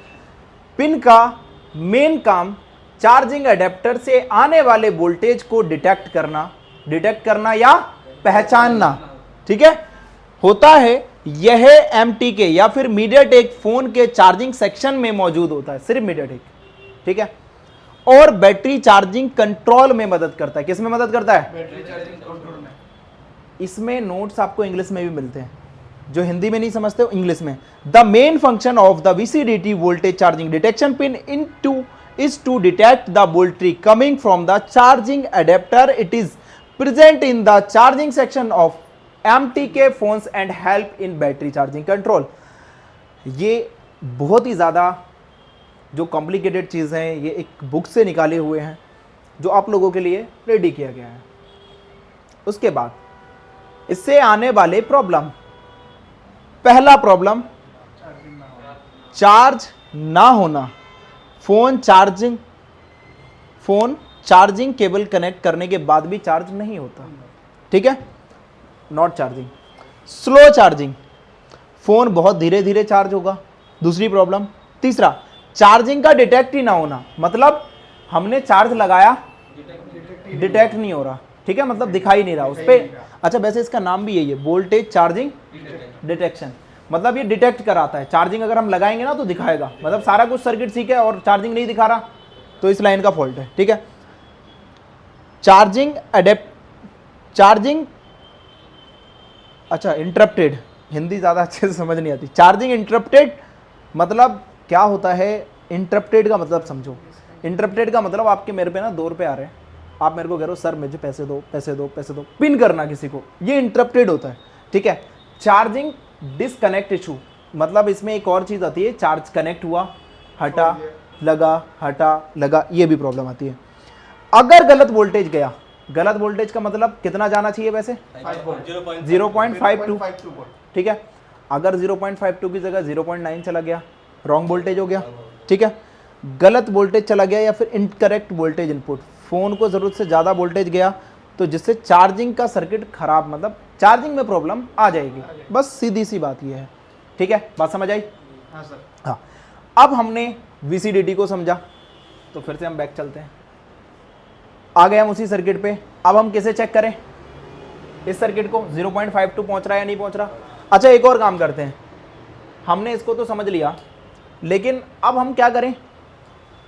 Pin का मेन काम चार्जिंग एडेप्टर से आने वाले वोल्टेज को डिटेक्ट करना या पहचानना, ठीक है, होता है। यह MTK या फिर मीडियाटेक फोन के चार्जिंग सेक्शन में मौजूद होता है, सिर्फ मीडियाटेक, ठीक है। और बैटरी चार्जिंग कंट्रोल में मदद करता है। किस में मदद करता है, बैटरी चार्जिंग कंट्रोल में। इसमें नोट्स आपको इंग्लिश में भी मिलते हैं, जो हिंदी में नहीं समझते हो इंग्लिश में। The main function of the VCDT voltage charging detection pin is to detect the voltage coming from the charging adapter. It is present in the charging section of MTK phones and help in battery charging control. ये बहुत ही ज़्यादा जो complicated चीज़ हैं, ये एक book से निकाले हुए हैं, जो आप लोगों के लिए रेडी किया गया है। उसके बाद इससे आने वाले प्रॉब्लम, पहला प्रॉब्लम चार्ज ना होना। फोन चार्जिंग केबल कनेक्ट करने के बाद भी चार्ज नहीं होता, ठीक है, not charging. Slow charging, phone बहुत धीरे धीरे चार्ज होगा, दूसरी प्रॉब्लम। तीसरा, चार्जिंग का डिटेक्ट ही ना होना, मतलब हमने चार्ज लगाया, डिटेक्ट नहीं हो रहा, ठीक है, मतलब दिखाई नहीं रहा उस पर। अच्छा, वैसे इसका नाम भी यही है, वोल्टेज चार्जिंग डिटेक्शन। मतलब ये डिटेक्ट कराता है, चार्जिंग अगर हम लगाएंगे ना तो दिखाएगा, मतलब सारा कुछ सर्किट ठीक है और चार्जिंग नहीं दिखा रहा, तो इस लाइन का फॉल्ट है, ठीक है। चार्जिंग अच्छा इंटरप्टेड, हिंदी ज़्यादा अच्छे से समझ नहीं आती। चार्जिंग इंटरप्टेड मतलब क्या होता है, इंटरप्टेड का मतलब समझो। इंटरप्टेड का मतलब आपके मेरे पे ना 2 रुपये आ रहे हैं, आप मेरे को कह रहे हो सर मुझे पैसे दो, पिन करना किसी को, ये इंटरप्टेड होता है, ठीक है। चार्जिंग डिसकनेक्ट इशू, मतलब इसमें एक और चीज़ आती है, चार्ज कनेक्ट हुआ, हटा लगा, हटा लगा, ये भी प्रॉब्लम आती है। अगर गलत वोल्टेज गया, गलत वोल्टेज का मतलब कितना जाना चाहिए वैसे? 0.52, ठीक है। अगर 0.52 की जगह 0.9 चला गया, रॉन्ग वोल्टेज हो गया, ठीक है। गलत वोल्टेज चला गया या फिर इनकरेक्ट वोल्टेज इनपुट, फ़ोन को ज़रूरत से ज़्यादा वोल्टेज गया तो जिससे चार्जिंग का सर्किट खराब, मतलब चार्जिंग में प्रॉब्लम आ जाएगी। बस सीधी सी बात ये है, ठीक है। बात समझ आई? हाँ सर। हाँ, अब हमने VCDT को समझा, तो फिर से हम बैक चलते हैं। आ गए हम उसी सर्किट पे। अब हम किसे चेक करें? इस सर्किट को 0.52 पहुंच रहा है या नहीं पहुंच रहा। अच्छा, एक और काम करते हैं, हमने इसको तो समझ लिया, लेकिन अब हम क्या करें,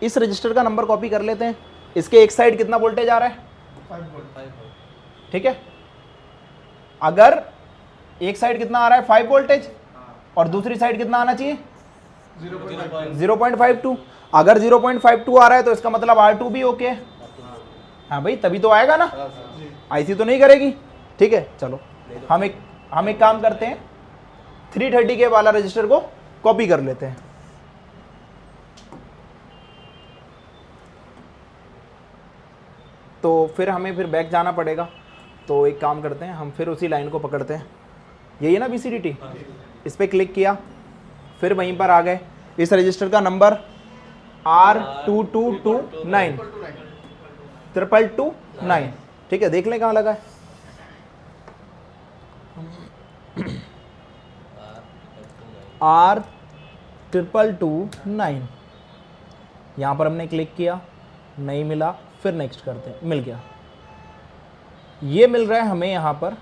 इस रजिस्टर का नंबर कॉपी कर लेते हैं। इसके एक साइड कितना वोल्टेज आ रहा है? 5 वोल्ट। ठीक है। अगर एक साइड कितना आ रहा है 5 वोल्टेज, और दूसरी साइड कितना आना चाहिए? 0.52। अगर 0.52 आ रहा है तो इसका मतलब R2 भी ओके है। हाँ भाई, तभी तो आएगा ना, IC तो नहीं करेगी। ठीक है, चलो हम एक काम करते हैं, 330 के वाला रजिस्टर को कॉपी कर लेते हैं। तो फिर हमें फिर बैक जाना पड़ेगा, तो एक काम करते हैं, हम फिर उसी लाइन को पकड़ते हैं। यही है ना VCDT, इस पर क्लिक किया, फिर वहीं पर आ गए। इस रजिस्टर का नंबर R2229 22229, ठीक है। देख लें कहाँ लगा है। R2229, यहाँ पर हमने क्लिक किया, नहीं मिला, फिर नेक्स्ट करते हैं, मिल गया। ये मिल रहा है हमें यहाँ पर।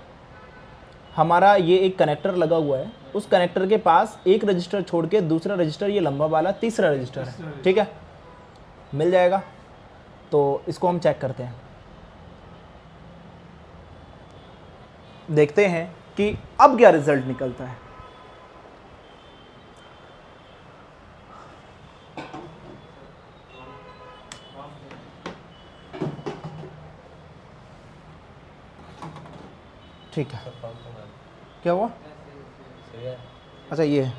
हमारा ये एक कनेक्टर लगा हुआ है, उस कनेक्टर के पास एक रजिस्टर छोड़ के दूसरा रजिस्टर, ये लंबा वाला तीसरा रजिस्टर है, ठीक है। मिल जाएगा, तो इसको हम चेक करते हैं, देखते हैं कि अब क्या रिजल्ट निकलता है। ठीक है, क्या हुआ? अच्छा, ये है।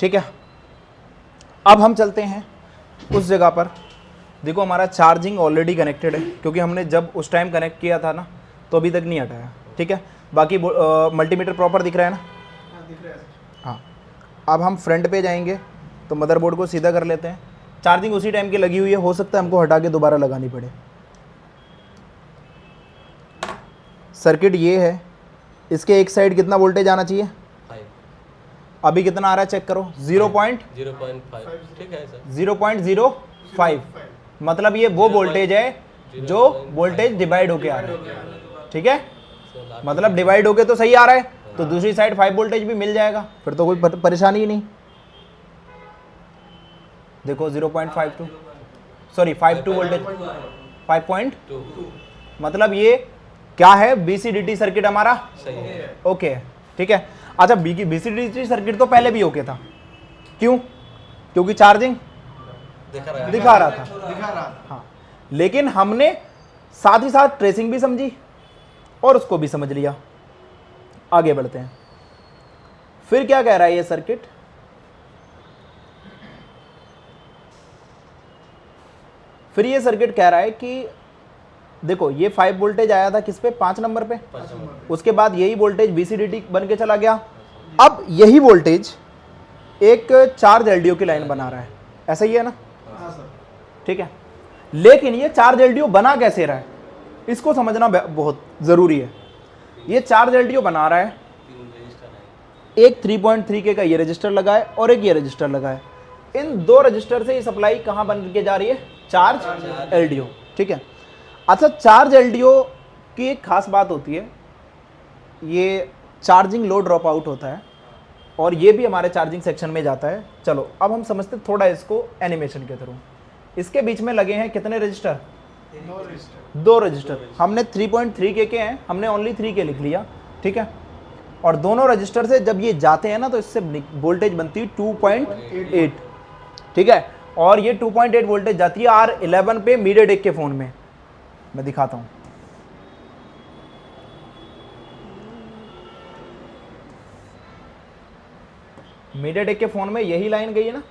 ठीक है, अब हम चलते हैं उस जगह पर। देखो, हमारा चार्जिंग ऑलरेडी कनेक्टेड है, क्योंकि हमने जब उस टाइम कनेक्ट किया था ना, तो अभी तक नहीं हटाया। ठीक है, बाकी मल्टीमीटर प्रॉपर दिख रहा है ना? हाँ, दिख रहा है सर। हाँ, अब हम फ्रंट पे जाएंगे, तो मदरबोर्ड को सीधा कर लेते हैं। चार्जिंग उसी टाइम की लगी हुई है, हो सकता है हमको हटा के दोबारा लगानी पड़े। सर्किट ये है, इसके एक साइड कितना वोल्टेज आना चाहिए? अभी कितना आ रहा है चेक करो, 0.05, ठीक है सर, 0.05। मतलब ये वो वोल्टेज है जो वोल्टेज डिवाइड होके आ रहा है। ठीक है, मतलब डिवाइड होके तो सही आ रहा है, तो दूसरी साइड 5 वोल्टेज भी मिल जाएगा, फिर तो कोई परेशानी ही नहीं। देखो 0.52, सॉरी 52 वोल्टेज, 5.2, मतलब ये क्या है, BCDT सर्किट हमारा सही है, ओके है। ठीक है। अच्छा, BCDT सर्किट तो पहले भी ओके था, क्यों? क्योंकि चार्जिंग दिखा रहा था। हाँ, लेकिन हमने साथ ही साथ ट्रेसिंग भी समझी और उसको भी समझ लिया। आगे बढ़ते हैं, फिर क्या कह रहा है ये सर्किट? फिर ये सर्किट कह रहा है कि देखो, ये 5 वोल्टेज आया था किस पे? 5 नंबर पे। उसके बाद यही वोल्टेज BCDT बन के चला गया। अब यही वोल्टेज एक चार्ज LDO की लाइन बना रहा है, ऐसा ही है ना? हाँ सर। ठीक है, लेकिन ये चार्ज LDO बना कैसे रहा है, इसको समझना बहुत ज़रूरी है। ये चार्ज LDO बना रहा है, एक 3.3K का ये रजिस्टर लगा है और एक ये रजिस्टर लगा है। इन दो रजिस्टर से ये सप्लाई कहाँ बन के जा रही है? Charge LDO. ठीक है। अच्छा, चार्ज एलडीओ की एक खास बात होती है, ये चार्जिंग लो ड्रॉप आउट होता है और ये भी हमारे चार्जिंग सेक्शन में जाता है। चलो अब हम समझते थोड़ा इसको एनिमेशन के थ्रू। इसके बीच में लगे हैं कितने रजिस्टर? दो रजिस्टर। हमने 3.3K के हैं, हमने ओनली 3K लिख लिया। ठीक है। और दोनों रजिस्टर से जब ये जाते हैं ना तो इससे वोल्टेज बनती है 2.8। ठीक है। और ये 2.8 वोल्टेज जाती है R11 पे मीडियाटेक के फ़ोन में। मैं दिखाता हूँ। मीडियाटेक के फ़ोन में यही लाइन गई है ना,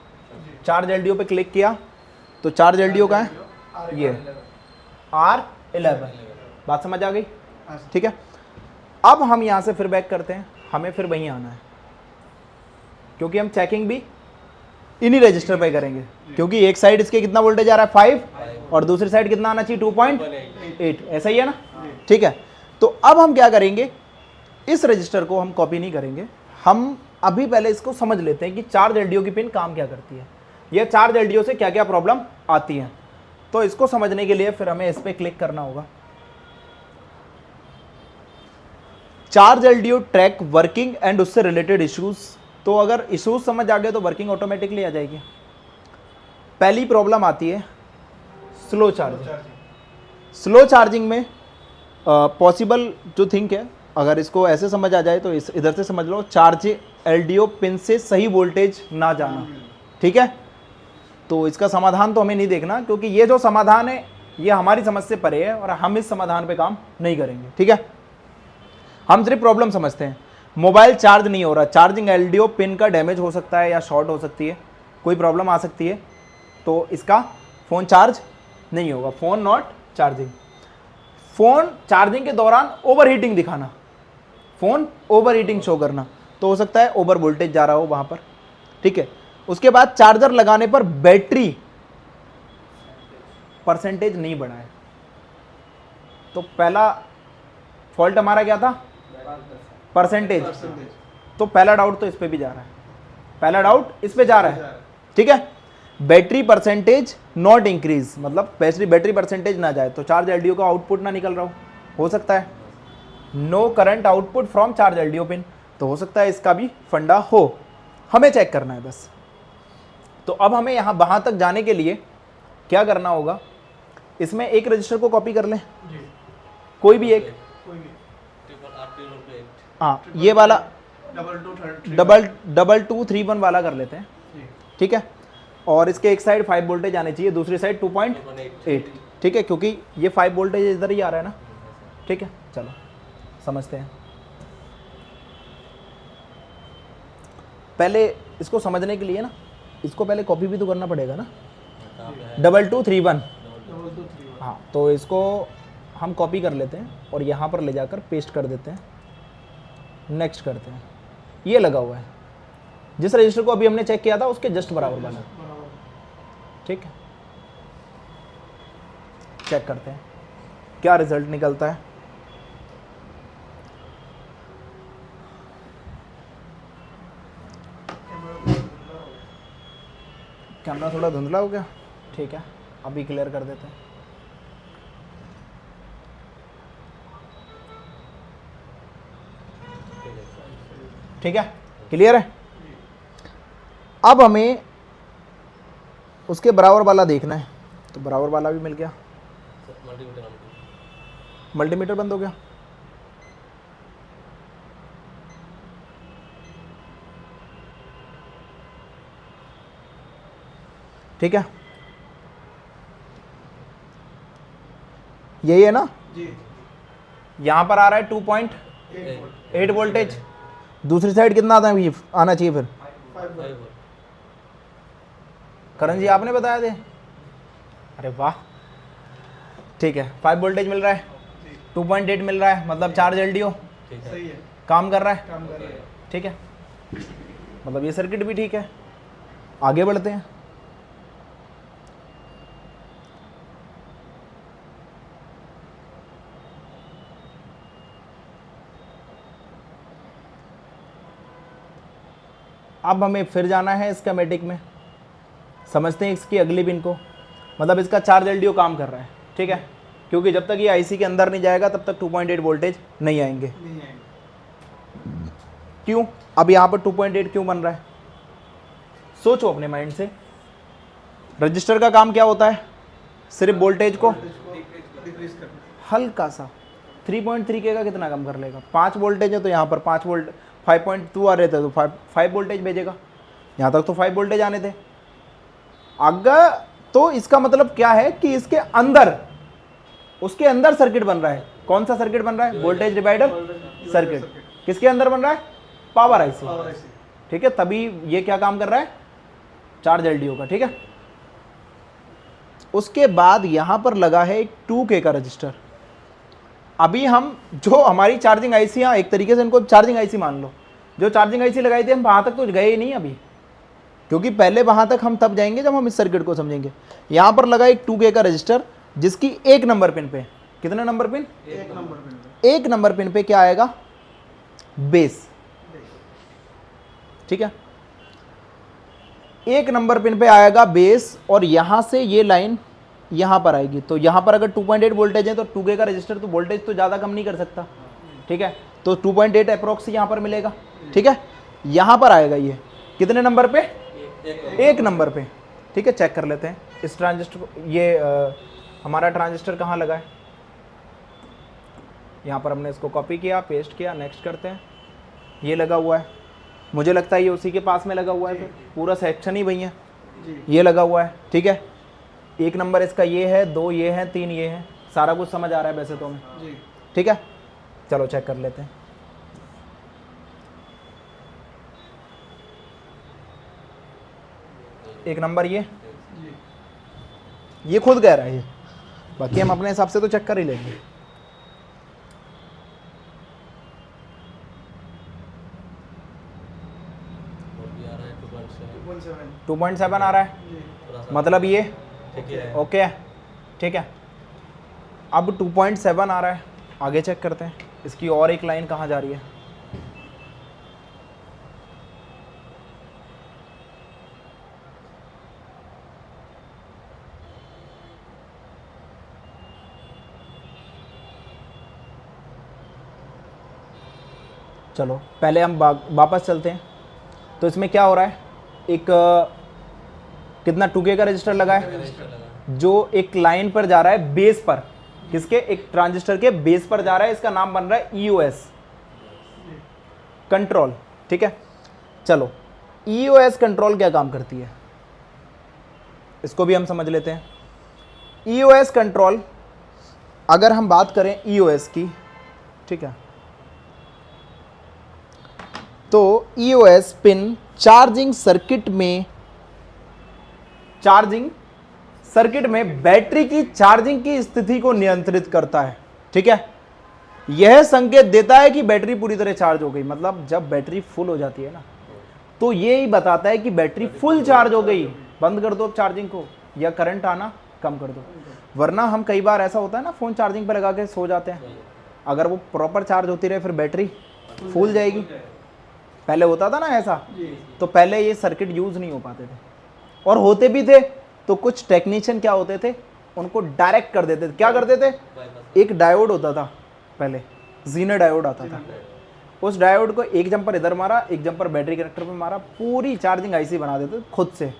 चार्ज एलडीओ पे क्लिक किया तो चार्ज एलडीओ का है ये R11। बात समझ आ गई? ठीक है। अब हम यहाँ से फिर बैक करते हैं, हमें फिर वहीं आना है क्योंकि हम चेकिंग भी इन्हीं रजिस्टर पे करेंगे, क्योंकि एक साइड इसके कितना वोल्टेज आ रहा है 5 और दूसरी साइड कितना आना चाहिए 2.8। ऐसा ही है ना? ठीक है। तो अब हम क्या करेंगे, इस रजिस्टर को हम कॉपी नहीं करेंगे, हम अभी पहले इसको समझ लेते हैं कि चार्ज एलडीओ की पिन काम क्या करती है, यह चार्ज एलडीओ से क्या क्या प्रॉब्लम आती है। तो इसको समझने के लिए फिर हमें इस पर क्लिक करना होगा। Charge LDO track working and उससे रिलेटेड इश्यूज। तो अगर इश्यूज समझ आ गए तो वर्किंग ऑटोमेटिकली आ जाएगी। पहली प्रॉब्लम आती है स्लो चार्जिंग। स्लो चार्जिंग में पॉसिबल जो थिंक है, अगर इसको ऐसे समझ आ जाए तो इधर से समझ लो, चार्ज एलडीओ पिन से सही वोल्टेज ना जाना। ठीक है। तो इसका समाधान तो हमें नहीं देखना, क्योंकि ये जो समाधान है ये हमारी समझ से परे है और हम इस समाधान पे काम नहीं करेंगे। ठीक है। हम सिर्फ प्रॉब्लम समझते हैं। मोबाइल चार्ज नहीं हो रहा, चार्जिंग एलडीओ पिन का डैमेज हो सकता है या शॉर्ट हो सकती है, कोई प्रॉब्लम आ सकती है, तो इसका फ़ोन चार्ज नहीं होगा। Phone not charging. Phone charging के दौरान ओवर हीटिंग दिखाना, फ़ोन ओवर हीटिंग शो करना, तो हो सकता है ओवर वोल्टेज जा रहा हो वहाँ पर। ठीक है। उसके बाद चार्जर लगाने पर बैटरी परसेंटेज नहीं बढ़ा है। तो पहला फॉल्ट हमारा क्या था? परसेंटेज। तो पहला डाउट तो इस पे भी जा रहा है, पहला डाउट इस पे जा रहा है। ठीक है। बैटरी परसेंटेज नॉट इंक्रीज, मतलब बैटरी परसेंटेज ना जाए तो चार्ज एलडीओ का आउटपुट ना निकल रहा हो सकता है। No current output from charge LDO pin, तो हो सकता है इसका भी फंडा हो, हमें चेक करना है बस। तो अब हमें यहाँ वहाँ तक जाने के लिए क्या करना होगा, इसमें एक रजिस्टर को कॉपी कर लें, कोई भी एक। हाँ, ये वाला 2231 वाला कर लेते हैं। ठीक है। और इसके एक साइड 5 वोल्टेज आने चाहिए, दूसरी साइड 2.8। ठीक है, क्योंकि ये 5 वोल्टेज इधर ही आ रहा है ना। ठीक है। चलो समझते हैं। पहले इसको समझने के लिए ना, इसको पहले कॉपी भी तो करना पड़ेगा ना। 2231। हाँ, तो इसको हम कॉपी कर लेते हैं और यहाँ पर ले जाकर पेस्ट कर देते हैं, नेक्स्ट करते हैं। ये लगा हुआ है जिस रजिस्टर को अभी हमने चेक किया था उसके जस्ट बराबर वाला। ठीक है। चेक करते हैं क्या रिजल्ट निकलता है। कैमरा थोड़ा धुंधला हो गया। ठीक है, अभी क्लियर कर देते हैं। ठीक है, क्लियर है। अब हमें उसके बराबर वाला देखना है, तो बराबर वाला भी मिल गया। मल्टीमीटर बंद हो गया। ठीक है, यही है ना जी। यहां पर आ रहा है 2.8 वोल्टेज, दूसरी साइड कितना आना चाहिए फिर? 5 करण जी आपने बताया थे। अरे वाह, ठीक है। 5 वोल्टेज मिल रहा है, 2.8 मिल रहा है, मतलब चार्ज एलडीओ सही है, काम कर रहा है। काम कर रहे हैं। ठीक है, मतलब ये सर्किट भी ठीक है। आगे बढ़ते हैं। अब हमें फिर जाना है स्कीमेटिक में, समझते हैं इसकी अगली पिन को। मतलब इसका चार्ज एलडीओ काम कर रहा है, ठीक है, क्योंकि जब तक ये आईसी के अंदर नहीं जाएगा तब तक 2.8 वोल्टेज नहीं आएंगे। नहीं आएंगे। क्यों? अब यहाँ पर 2.8 क्यों बन रहा है? सोचो अपने माइंड से। रजिस्टर का काम क्या होता है? सिर्फ वोल्टेज को डिक्रीज करना। हल्का सा 3.3 के का कितना कम कर लेगा? 5 वोल्टेज है तो यहाँ पर 5 वोल्ट 5.2 आ रहे थे तो 5 वोल्टेज भेजेगा। यहाँ तक तो 5 वोल्टेज आने थे। अगर तो इसका मतलब क्या है कि इसके अंदर, उसके अंदर सर्किट बन रहा है। कौन सा सर्किट बन रहा है? Voltage divider circuit. किसके अंदर बन रहा है? पावर आईसी, ठीक है। तभी ये क्या काम कर रहा है? चार्ज एलडीओ का, ठीक है। उसके बाद यहां पर लगा है एक 2K का रजिस्टर। अभी हम जो हमारी चार्जिंग आईसी, एक तरीके से इनको चार्जिंग आईसी मान लो, जो चार्जिंग आईसी लगाई थी हम वहां तक तो गए ही नहीं अभी, क्योंकि पहले वहां तक हम तब जाएंगे जब हम इस सर्किट को समझेंगे। यहां पर लगा एक 2K का रजिस्टर जिसकी 1 नंबर पिन पे, कितने नंबर पिन? 1 नंबर पिन पे। 1 नंबर पिन पे क्या आएगा? बेस, ठीक है। 1 नंबर पिन पे आएगा बेस, और यहां से ये लाइन यहां पर आएगी। तो यहां पर अगर 2.8 वोल्टेज है तो 2K का रजिस्टर तो वोल्टेज तो ज्यादा कम नहीं कर सकता, ठीक है। तो 2.8 अप्रोक्स यहां पर मिलेगा, ठीक है। यहां पर आएगा ये कितने नंबर पे? 1 नंबर पे, ठीक है। चेक कर लेते हैं इस ट्रांजिस्टर को। ये हमारा ट्रांजिस्टर कहाँ लगा है? यहाँ पर हमने इसको कॉपी किया, पेस्ट किया, नेक्स्ट करते हैं। ये लगा हुआ है, मुझे लगता है ये उसी के पास में लगा हुआ है, तो पूरा सेक्शन ही वही है। ये लगा हुआ है, ठीक है। 1 नंबर इसका ये है, 2 ये है, 3 ये है। सारा कुछ समझ आ रहा है वैसे तो हमें, ठीक है। चलो चेक कर लेते हैं। एक नंबर ये खुद कह रहा है ये, बाकी हम अपने हिसाब से तो चेक कर ही लेंगे। और भी आ रहा है 2.7। 2.7 आ रहा है, थोड़ा सा मतलब ये ठीक है। ओके है, ठीक है। अब 2.7 आ रहा है, आगे चेक करते हैं इसकी और एक लाइन कहाँ जा रही है। चलो पहले हम वापस चलते हैं। तो इसमें क्या हो रहा है? एक कितना 2K का रजिस्टर लगा है जो एक लाइन पर जा रहा है बेस पर। किसके? एक ट्रांजिस्टर के बेस पर जा रहा है। इसका नाम बन रहा है EOS कंट्रोल, ठीक है। चलो EOS कंट्रोल क्या काम करती है इसको भी हम समझ लेते हैं। EOS कंट्रोल, अगर हम बात करें EOS की, ठीक है, तो EOS पिन चार्जिंग सर्किट में बैटरी की चार्जिंग की स्थिति को नियंत्रित करता है, ठीक है। यह संकेत देता है कि बैटरी पूरी तरह चार्ज हो गई। मतलब जब बैटरी फुल हो जाती है ना, तो ये ही बताता है कि बैटरी फुल चार्ज हो गई, बंद कर दो अब चार्जिंग को, या करंट आना कम कर दो। वरना हम कई बार ऐसा होता है ना, फ़ोन चार्जिंग पर लगा के सो जाते हैं, अगर वो प्रॉपर चार्ज होती रहे फिर बैटरी फूल जाएगी। पहले होता था ना ऐसा, तो पहले ये सर्किट यूज़ नहीं हो पाते थे, और होते भी थे तो कुछ टेक्नीशियन क्या होते थे, उनको डायरेक्ट कर देते थे। क्या करते थे? एक डायोड होता था पहले, जीनर डायोड आता था, उस डायोड को एक जंपर इधर मारा, एक जंपर बैटरी कनेक्टर पे मारा, पूरी चार्जिंग आईसी बना देते खुद से।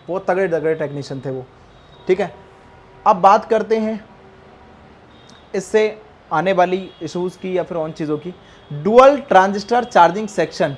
बहुत तगड़े तगड़े टेक्नीशियन थे वो, ठीक है। अब बात करते हैं इससे आने वाली इश्यूज़ की या फिर उन चीज़ों की। डुअल ट्रांजिस्टर चार्जिंग सेक्शन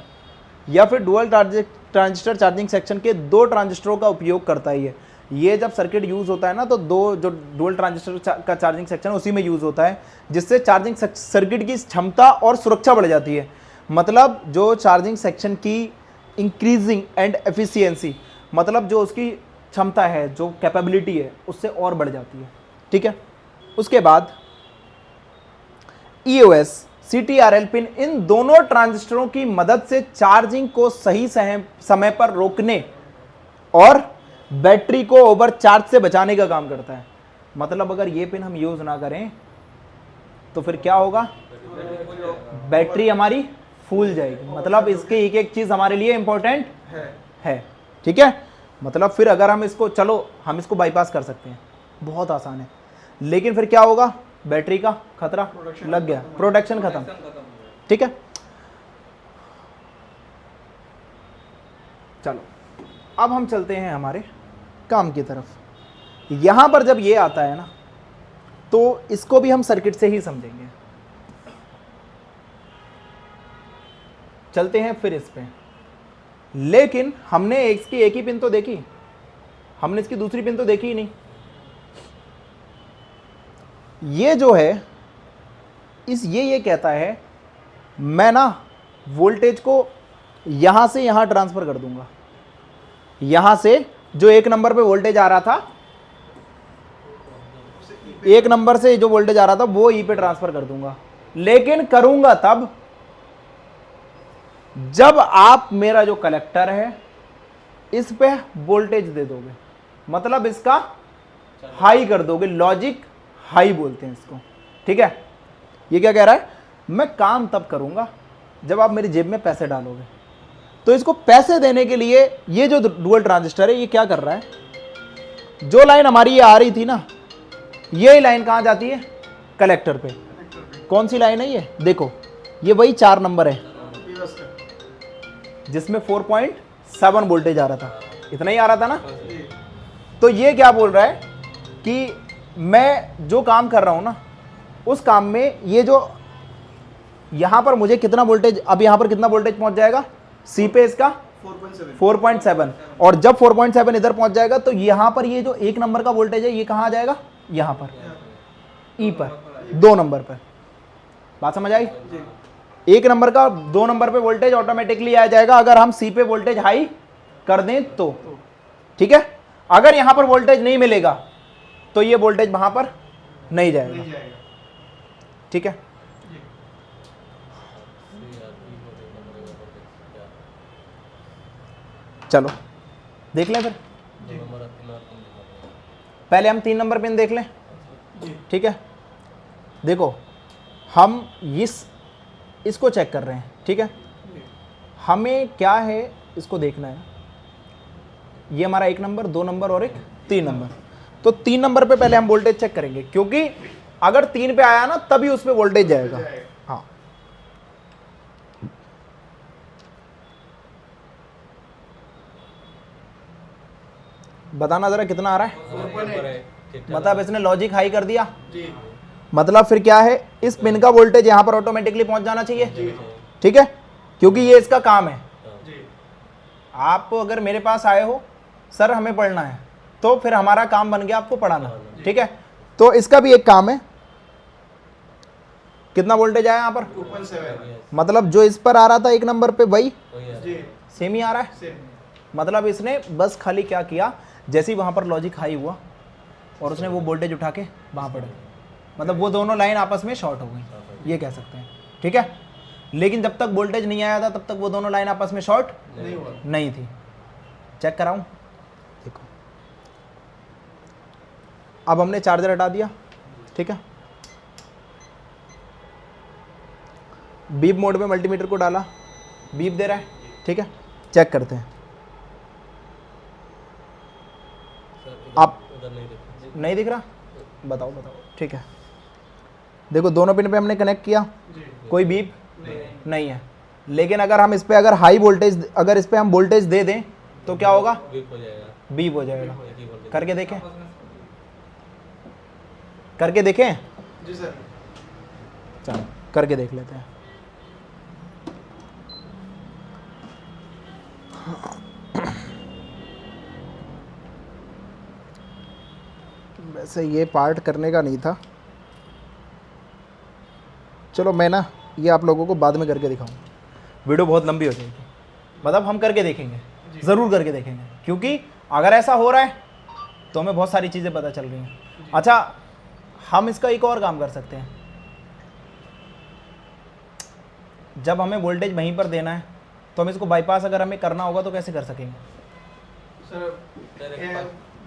या फिर डुअल ट्रांजिस्टर चार्जिंग सेक्शन के 2 ट्रांजिस्टरों का उपयोग करता है ये जब सर्किट यूज़ होता है ना, तो 2 जो डुअल ट्रांजिस्टर का चार्जिंग सेक्शन उसी में यूज़ होता है, जिससे चार्जिंग सर्किट की क्षमता और सुरक्षा बढ़ जाती है। मतलब जो चार्जिंग सेक्शन की इंक्रीजिंग एंड एफिशिएंसी, मतलब जो उसकी क्षमता है, जो कैपेबिलिटी है, उससे और बढ़ जाती है, ठीक है। उसके बाद EOS CTRL पिन इन दोनों ट्रांजिस्टरों की मदद से चार्जिंग को सही समय पर रोकने और बैटरी को ओवर चार्ज से बचाने का काम करता है। मतलब अगर ये पिन हम यूज ना करें तो फिर क्या होगा? बैटरी हमारी फूल जाएगी। मतलब इसकी एक एक चीज़ हमारे लिए इंपॉर्टेंट है। ठीक है। मतलब फिर अगर हम इसको, चलो हम इसको बाईपास कर सकते हैं, बहुत आसान है, लेकिन फिर क्या होगा, बैटरी का खतरा Protection लग गया, खत्म। प्रोटेक्शन खत्म। ठीक है, चलो अब हम चलते हैं हमारे काम की तरफ। यहां पर जब ये आता है ना, तो इसको भी हम सर्किट से ही समझेंगे। चलते हैं फिर इस पे, लेकिन हमने इसकी एक ही पिन तो देखी, हमने इसकी दूसरी पिन तो देखी ही नहीं। ये जो है ये कहता है मैं ना वोल्टेज को यहां से यहां ट्रांसफर कर दूंगा। यहां से जो एक नंबर पे वोल्टेज आ रहा था, एक नंबर से जो वोल्टेज आ रहा था वो ई पे ट्रांसफर कर दूंगा, लेकिन करूंगा तब जब आप मेरा जो कलेक्टर है इस पे वोल्टेज दे दोगे, मतलब इसका हाई कर दोगे, लॉजिक हाई बोलते हैं इसको। ठीक है, ये क्या कह रहा है, मैं काम तब करूंगा जब आप मेरी जेब में पैसे डालोगे। तो इसको पैसे देने के लिए ये जो डुअल ट्रांजिस्टर है ये क्या कर रहा है, जो लाइन हमारी ये आ रही थी ना, ये लाइन कहां जाती है, कलेक्टर पे। कौन सी लाइन है ये, देखो ये वही 4 नंबर है जिसमें 4.7 वोल्टेज आ रहा था, इतना ही आ रहा था ना। तो ये क्या बोल रहा है कि मैं जो काम कर रहा हूं ना, उस काम में ये जो यहां पर मुझे कितना वोल्टेज, अब यहां पर कितना वोल्टेज पहुंच जाएगा, सी पे इसका 4.7, और जब 4.7 इधर पहुंच जाएगा तो यहां पर ये जो एक नंबर का वोल्टेज है ये कहां आ जाएगा, यहां पर ई पर, 2 नंबर पर। बात समझ आई, एक नंबर का 2 नंबर पे वोल्टेज ऑटोमेटिकली आ जाएगा अगर हम सी पे वोल्टेज हाई कर दें तो। ठीक है, अगर यहां पर वोल्टेज नहीं मिलेगा तो ये वोल्टेज वहां पर नहीं जाएगा। ठीक है, चलो देख लें फिर, पहले हम 3 नंबर पिन देख लें। ठीक है, देखो हम इसको चेक कर रहे हैं। ठीक है, हमें क्या है इसको देखना है, ये हमारा 1 नंबर, 2 नंबर और एक 3 नंबर। तो 3 नंबर पे पहले हम वोल्टेज चेक करेंगे, क्योंकि अगर 3 पे आया ना तभी उस पे वोल्टेज जाएगा। हाँ, बताना जरा कितना आ रहा है, मतलब इसने लॉजिक हाई कर दिया, मतलब फिर क्या है, इस पिन का वोल्टेज यहां पर ऑटोमेटिकली पहुंच जाना चाहिए। ठीक है, क्योंकि ये इसका काम है। आप अगर मेरे पास आए हो, सर हमें पढ़ना है, तो फिर हमारा काम बन गया आपको पढ़ाना। ठीक है, तो इसका भी एक काम है, कितना वोल्टेज आया यहां पर, 2.7, मतलब जो इस पर आ रहा था 1 नंबर पे वही जी सेम ही आ रहा है। सेम। मतलब इसने बस खाली क्या किया, जैसे ही वहां पर लॉजिक हाई हुआ और उसने वो वोल्टेज उठा के वहां पड़े, मतलब वो दोनों लाइन आपस में शॉर्ट हो गई, ये कह सकते हैं। ठीक है, लेकिन जब तक वोल्टेज नहीं आया था तब तक वो दोनों लाइन आपस में शॉर्ट नहीं हुआ। नहीं थी। चेक कराऊं, देखो अब हमने चार्जर हटा दिया। ठीक है, बीप मोड में मल्टीमीटर को डाला, बीप दे रहा है। ठीक है, चेक करते हैं। आप नहीं दिख रहा, बताओ बताओ। ठीक है, देखो दोनों पिन पे हमने कनेक्ट किया, कोई बीप नहीं है, लेकिन अगर हम इस पे अगर हाई वोल्टेज, अगर इस पे हम वोल्टेज दे दें तो क्या होगा, बीप हो जाएगा। करके देखें, करके देखें, जी सर। चलो करके देख लेते हैं। वैसे ये पार्ट करने का नहीं था, चलो मैं ना ये आप लोगों को बाद में करके दिखाऊंगा, वीडियो बहुत लंबी हो जाएगी। मतलब हम करके देखेंगे, ज़रूर करके देखेंगे, क्योंकि अगर ऐसा हो रहा है तो हमें बहुत सारी चीज़ें पता चल रही हैं। अच्छा, हम इसका एक और काम कर सकते हैं, जब हमें वोल्टेज वहीं पर देना है तो हम इसको बाईपास अगर हमें करना होगा तो कैसे कर सकेंगे, सर ये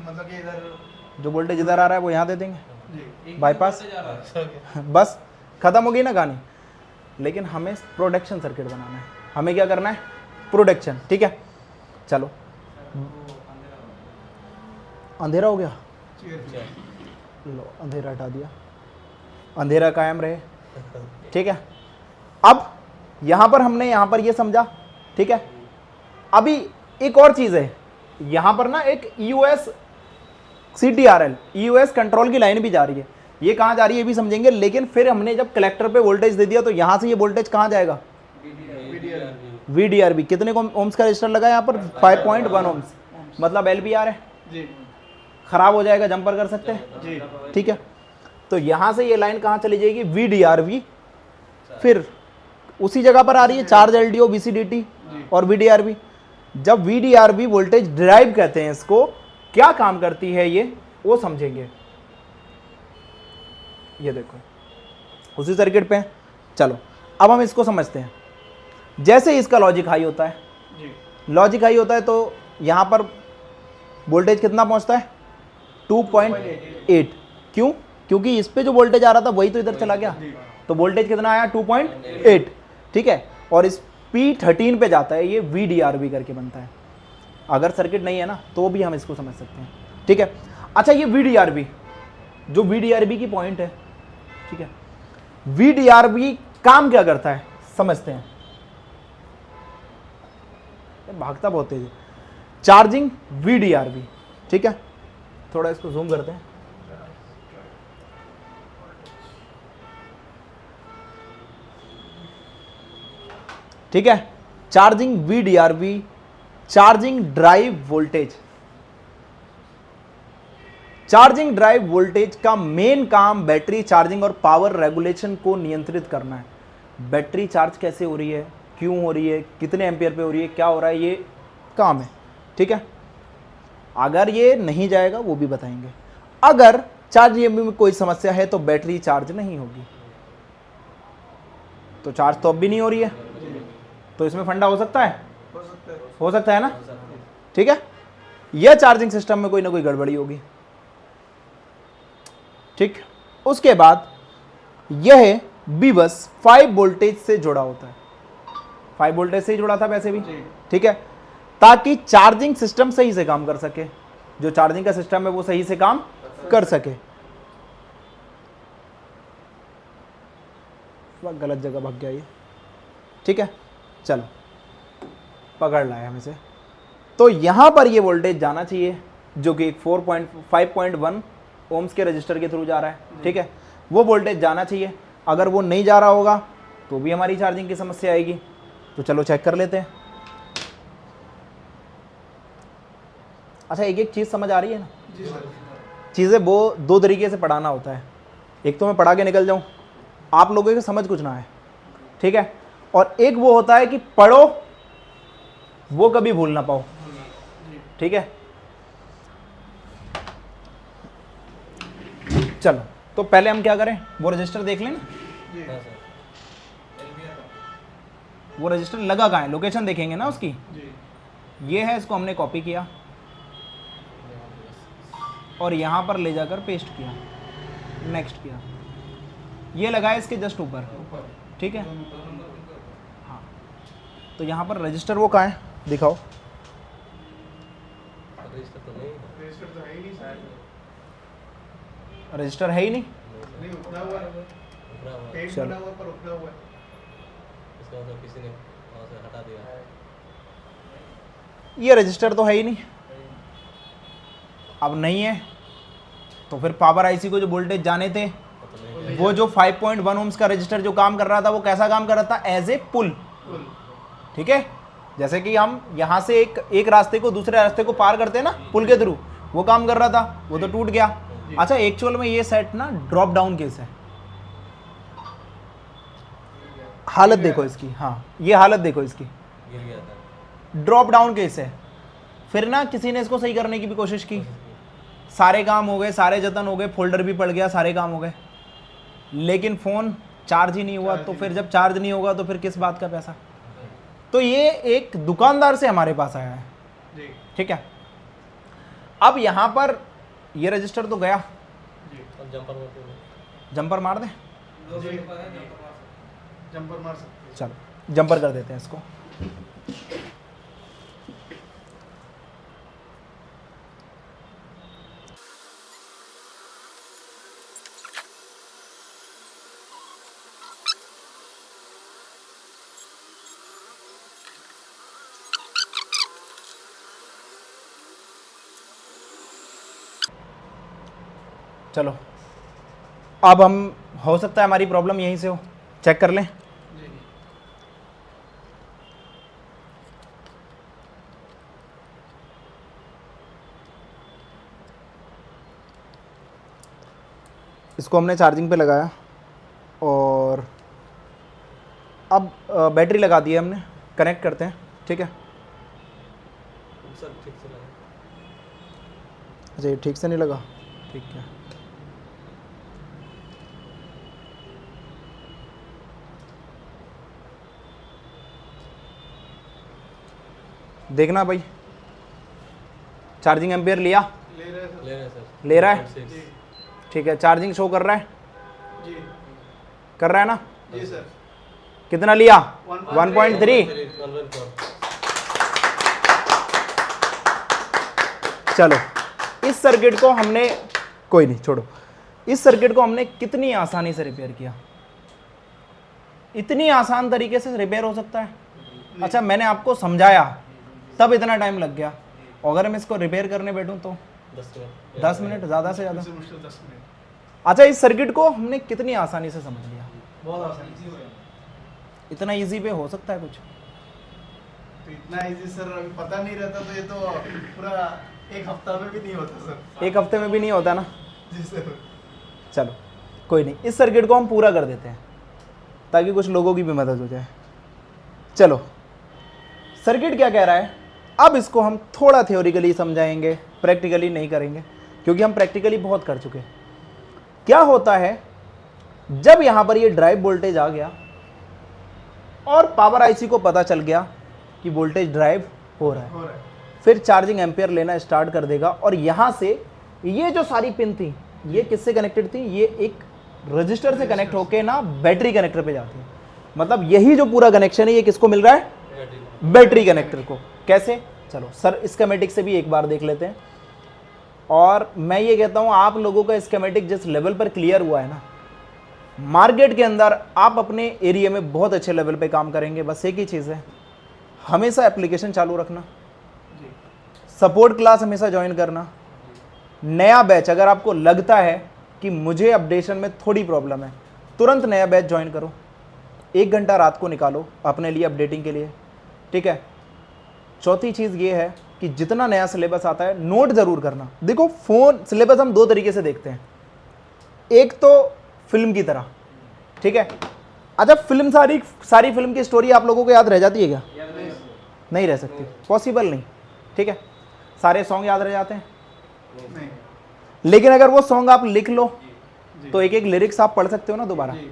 मतलब कि इधर जो वोल्टेज इधर आ रहा है वो यहाँ दे देंगे, जी बाईपास, बस खत्म हो गई ना कहानी। लेकिन हमें प्रोटेक्शन सर्किट बनाना है। हमें क्या करना है? प्रोटेक्शन। ठीक है, चलो अंधेरा हो गया, लो अंधेरा हटा दिया, अंधेरा कायम रहे। ठीक है, अब यहां पर हमने यहां पर ये समझा। ठीक है, अभी एक और चीज है, यहां पर ना एक यूएस CTRL यूएस कंट्रोल की लाइन भी जा रही है। ये कहां जा रही है ये भी समझेंगे, लेकिन फिर हमने जब कलेक्टर पे वोल्टेज दे दिया तो यहां से ये वोल्टेज कहां जाएगा? VDRB। कितने ओम्स का रजिस्टर लगा है यहाँ पर? 5.1 ओम्स, मतलब LBR है, जी खराब हो जाएगा, जंपर कर सकते हैं। जी ठीक है, तो यहां से ये लाइन कहां चली जाएगी? VDRB। फिर उसी जगह पर आ रही है चार्ज LDO BCDT और VDRB। जब VDRB वोल्टेज ड्राइव कहते हैं इसको, क्या काम करती है ये वो समझेंगे। ये देखो उसी सर्किट पे हैं। चलो अब हम इसको समझते हैं। जैसे ही इसका लॉजिक हाई होता है, जी लॉजिक हाई होता है तो यहां पर वोल्टेज कितना पहुंचता है? 2.8। क्यों? क्योंकि इस पे जो वोल्टेज आ रहा था वही तो इधर चला गया, तो वोल्टेज कितना आया? 2.8। ठीक है, और इस P13 पे जाता है, ये VDRB करके बनता है। अगर सर्किट नहीं है ना तो भी हम इसको समझ सकते हैं। ठीक है, अच्छा ये VDRB, जो VDRB की पॉइंट है, ठीक है, VDRB काम क्या करता है समझते हैं। भागता बहुत तेज है। Charging VDRB। ठीक है, थोड़ा इसको जूम करते हैं। ठीक है, charging VDRB, charging drive voltage. Charging drive voltage का मेन काम बैटरी चार्जिंग और पावर रेगुलेशन को नियंत्रित करना है। बैटरी चार्ज कैसे हो रही है, क्यों हो रही है, कितने एम्पियर पे हो रही है, क्या हो रहा है, ये काम है। ठीक है, अगर ये नहीं जाएगा वो भी बताएंगे। अगर चार्ज में कोई समस्या है तो बैटरी चार्ज नहीं होगी, तो चार्ज तो अब भी नहीं हो रही है, तो इसमें फंडा हो सकता है, हो सकता है ना। ठीक है, यह चार्जिंग सिस्टम में कोई ना कोई गड़बड़ी होगी। ठीक, उसके बाद यह भी बस 5 वोल्टेज से जुड़ा होता है। 5 वोल्टेज से ही जुड़ा था वैसे भी। ठीक है, ताकि चार्जिंग सिस्टम सही से काम कर सके, जो चार्जिंग का सिस्टम है वो सही से काम कर सके। गलत जगह भाग गया ये। ठीक है, चलो पकड़ लाया हम इसे। तो यहां पर ये वोल्टेज जाना चाहिए जो कि 5.1 ओम्स के रजिस्टर के थ्रू जा रहा है। ठीक है, वो वोल्टेज जाना चाहिए। अगर वो नहीं जा रहा होगा तो भी हमारी चार्जिंग की समस्या आएगी। तो चलो चेक कर लेते हैं। अच्छा, एक एक चीज़ समझ आ रही है ना? जी सर। चीज़ें वो दो तरीके से पढ़ाना होता है। एक तो मैं पढ़ा के निकल जाऊं, आप लोगों को समझ कुछ ना आए। ठीक है, और एक वो होता है कि पढ़ो वो कभी भूल ना पाओ। ठीक है, चलो तो पहले हम क्या करें, वो रजिस्टर देख लें ना। हाँ सर। वो रजिस्टर लगा कहाँ है, लोकेशन देखेंगे ना उसकी। जी ये है, इसको हमने कॉपी किया और यहाँ पर ले जाकर पेस्ट किया, नेक्स्ट किया, ये लगाया इसके जस्ट ऊपर। ठीक है, हाँ, तो यहाँ पर रजिस्टर वो कहाँ है दिखाओ। रजिस्टर तो नहीं है। रजिस्टर तो है ही नहीं सर। रजिस्टर है ही नहीं। नहीं उतना हुआ है, उभरा हुआ है। पेज चलो। बना हुआ पर उतना हुआ है। इसका मतलब किसी ने वहाँ से हटा दिया। ये रजिस्टर तो है ही नहीं। अब नहीं है तो फिर पावर आईसी को जो वोल्टेज जाने थे, तो नहीं वो जो 5.1 ओम्स का रजिस्टर जो काम कर रहा था वो कैसा काम कर रहा था? As a pull. फुल। ठीक है, जैसे कि हम यहाँ से एक रास्ते को दूसरे रास्ते को पार करते हैं ना पुल के थ्रू, वो काम कर रहा था, वो तो टूट गया। अच्छा, एक्चुअल में ये सेट ना ड्रॉप डाउन केस है। हालत देखो इसकी, हाँ ये हालत देखो इसकी, गिर गया था। ड्रॉप डाउन केस है। फिर ना किसी ने इसको सही करने की भी कोशिश की, सारे काम हो गए, सारे जतन हो गए, फोल्डर भी पड़ गया, सारे काम हो गए, लेकिन फ़ोन चार्ज ही नहीं हुआ। तो फिर जब चार्ज नहीं होगा तो फिर किस बात का पैसा? तो ये एक दुकानदार से हमारे पास आया है। जी ठीक है, अब यहाँ पर ये रजिस्टर तो गया, जी अब जंपर मारते हैं। जंपर मार दें। जी जंपर मार सकते हैं। चलो जंपर कर देते हैं इसको। चलो अब हम, हो सकता है हमारी प्रॉब्लम यहीं से हो, चेक कर लें। जी इसको हमने चार्जिंग पे लगाया और अब बैटरी लगा दी है हमने, कनेक्ट करते हैं। ठीक है, सब ठीक से लगा। अच्छा ये ठीक से नहीं लगा, ठीक है। देखना भाई, चार्जिंग एम्पियर लिया, ले रहे हैं सर। ले रहे हैं सर। ले रहा है? 1.6 जी ठीक है। चार्जिंग शो कर रहा है, जी कर रहा है ना? जी सर। कितना लिया? 1.3 1.3। चलो इस सर्किट को हमने, कोई नहीं छोड़ो, इस सर्किट को हमने कितनी आसानी से रिपेयर किया। इतनी आसान तरीके से रिपेयर हो सकता है? अच्छा मैंने आपको समझाया तब इतना टाइम लग गया, अगर मैं इसको रिपेयर करने बैठूं तो 10 मिनट ज़्यादा से ज़्यादा। से मुश्किल 10 मिनट। अच्छा इस सर्किट को हमने कितनी आसानी से समझ लिया। बहुत आसान है। इतना इजी पे हो सकता है कुछ? तो इतना इजी सर, अभी पता नहीं रहता तो ये तो पूरा एक हफ्ता में भी नहीं होता सर। एक हफ्ते में भी नहीं होता ना? जी सर। चलो कोई नहीं, इस सर्किट को हम पूरा कर देते हैं ताकि कुछ लोगों की भी मदद हो जाए। चलो सर्किट क्या कह रहा है, अब इसको हम थोड़ा थ्योरिकली समझाएंगे, प्रैक्टिकली नहीं करेंगे क्योंकि हम प्रैक्टिकली बहुत कर चुके। क्या होता है जब यहां पर ये ड्राइव वोल्टेज आ गया और पावर आईसी को पता चल गया कि वोल्टेज ड्राइव हो रहा है, हो रहा है। फिर चार्जिंग एम्पियर लेना स्टार्ट कर देगा और यहां से ये जो सारी पिन थी ये किससे कनेक्टेड थी? ये एक रजिस्टर से कनेक्ट होके ना बैटरी कनेक्टर पे जाती है। मतलब यही जो पूरा कनेक्शन है ये किसको मिल रहा है? बैटरी कनेक्टर को। कैसे? चलो सर स्कीमेटिक से भी एक बार देख लेते हैं। और मैं ये कहता हूं आप लोगों का स्कीमेटिक जिस लेवल पर क्लियर हुआ है ना, मार्केट के अंदर आप अपने एरिया में बहुत अच्छे लेवल पे काम करेंगे। बस एक ही चीज़ है, हमेशा एप्लीकेशन चालू रखना, जी सपोर्ट क्लास हमेशा ज्वाइन करना। नया बैच अगर आपको लगता है कि मुझे अपडेशन में थोड़ी प्रॉब्लम है, तुरंत नया बैच ज्वाइन करो। 1 घंटा रात को निकालो अपने लिए अपडेटिंग के लिए। ठीक है। चौथी चीज़ ये है कि जितना नया सिलेबस आता है नोट ज़रूर करना। देखो फ़ोन सिलेबस हम 2 तरीके से देखते हैं, एक तो फिल्म की तरह। ठीक है। अच्छा फिल्म सारी फिल्म की स्टोरी आप लोगों को याद रह जाती है क्या? नहीं रह सकती, पॉसिबल नहीं। ठीक है। सारे सॉन्ग याद रह जाते हैं, नहीं लेकिन अगर वो सॉन्ग आप लिख लो जी तो एक एक लिरिक्स आप पढ़ सकते हो ना दोबारा। जी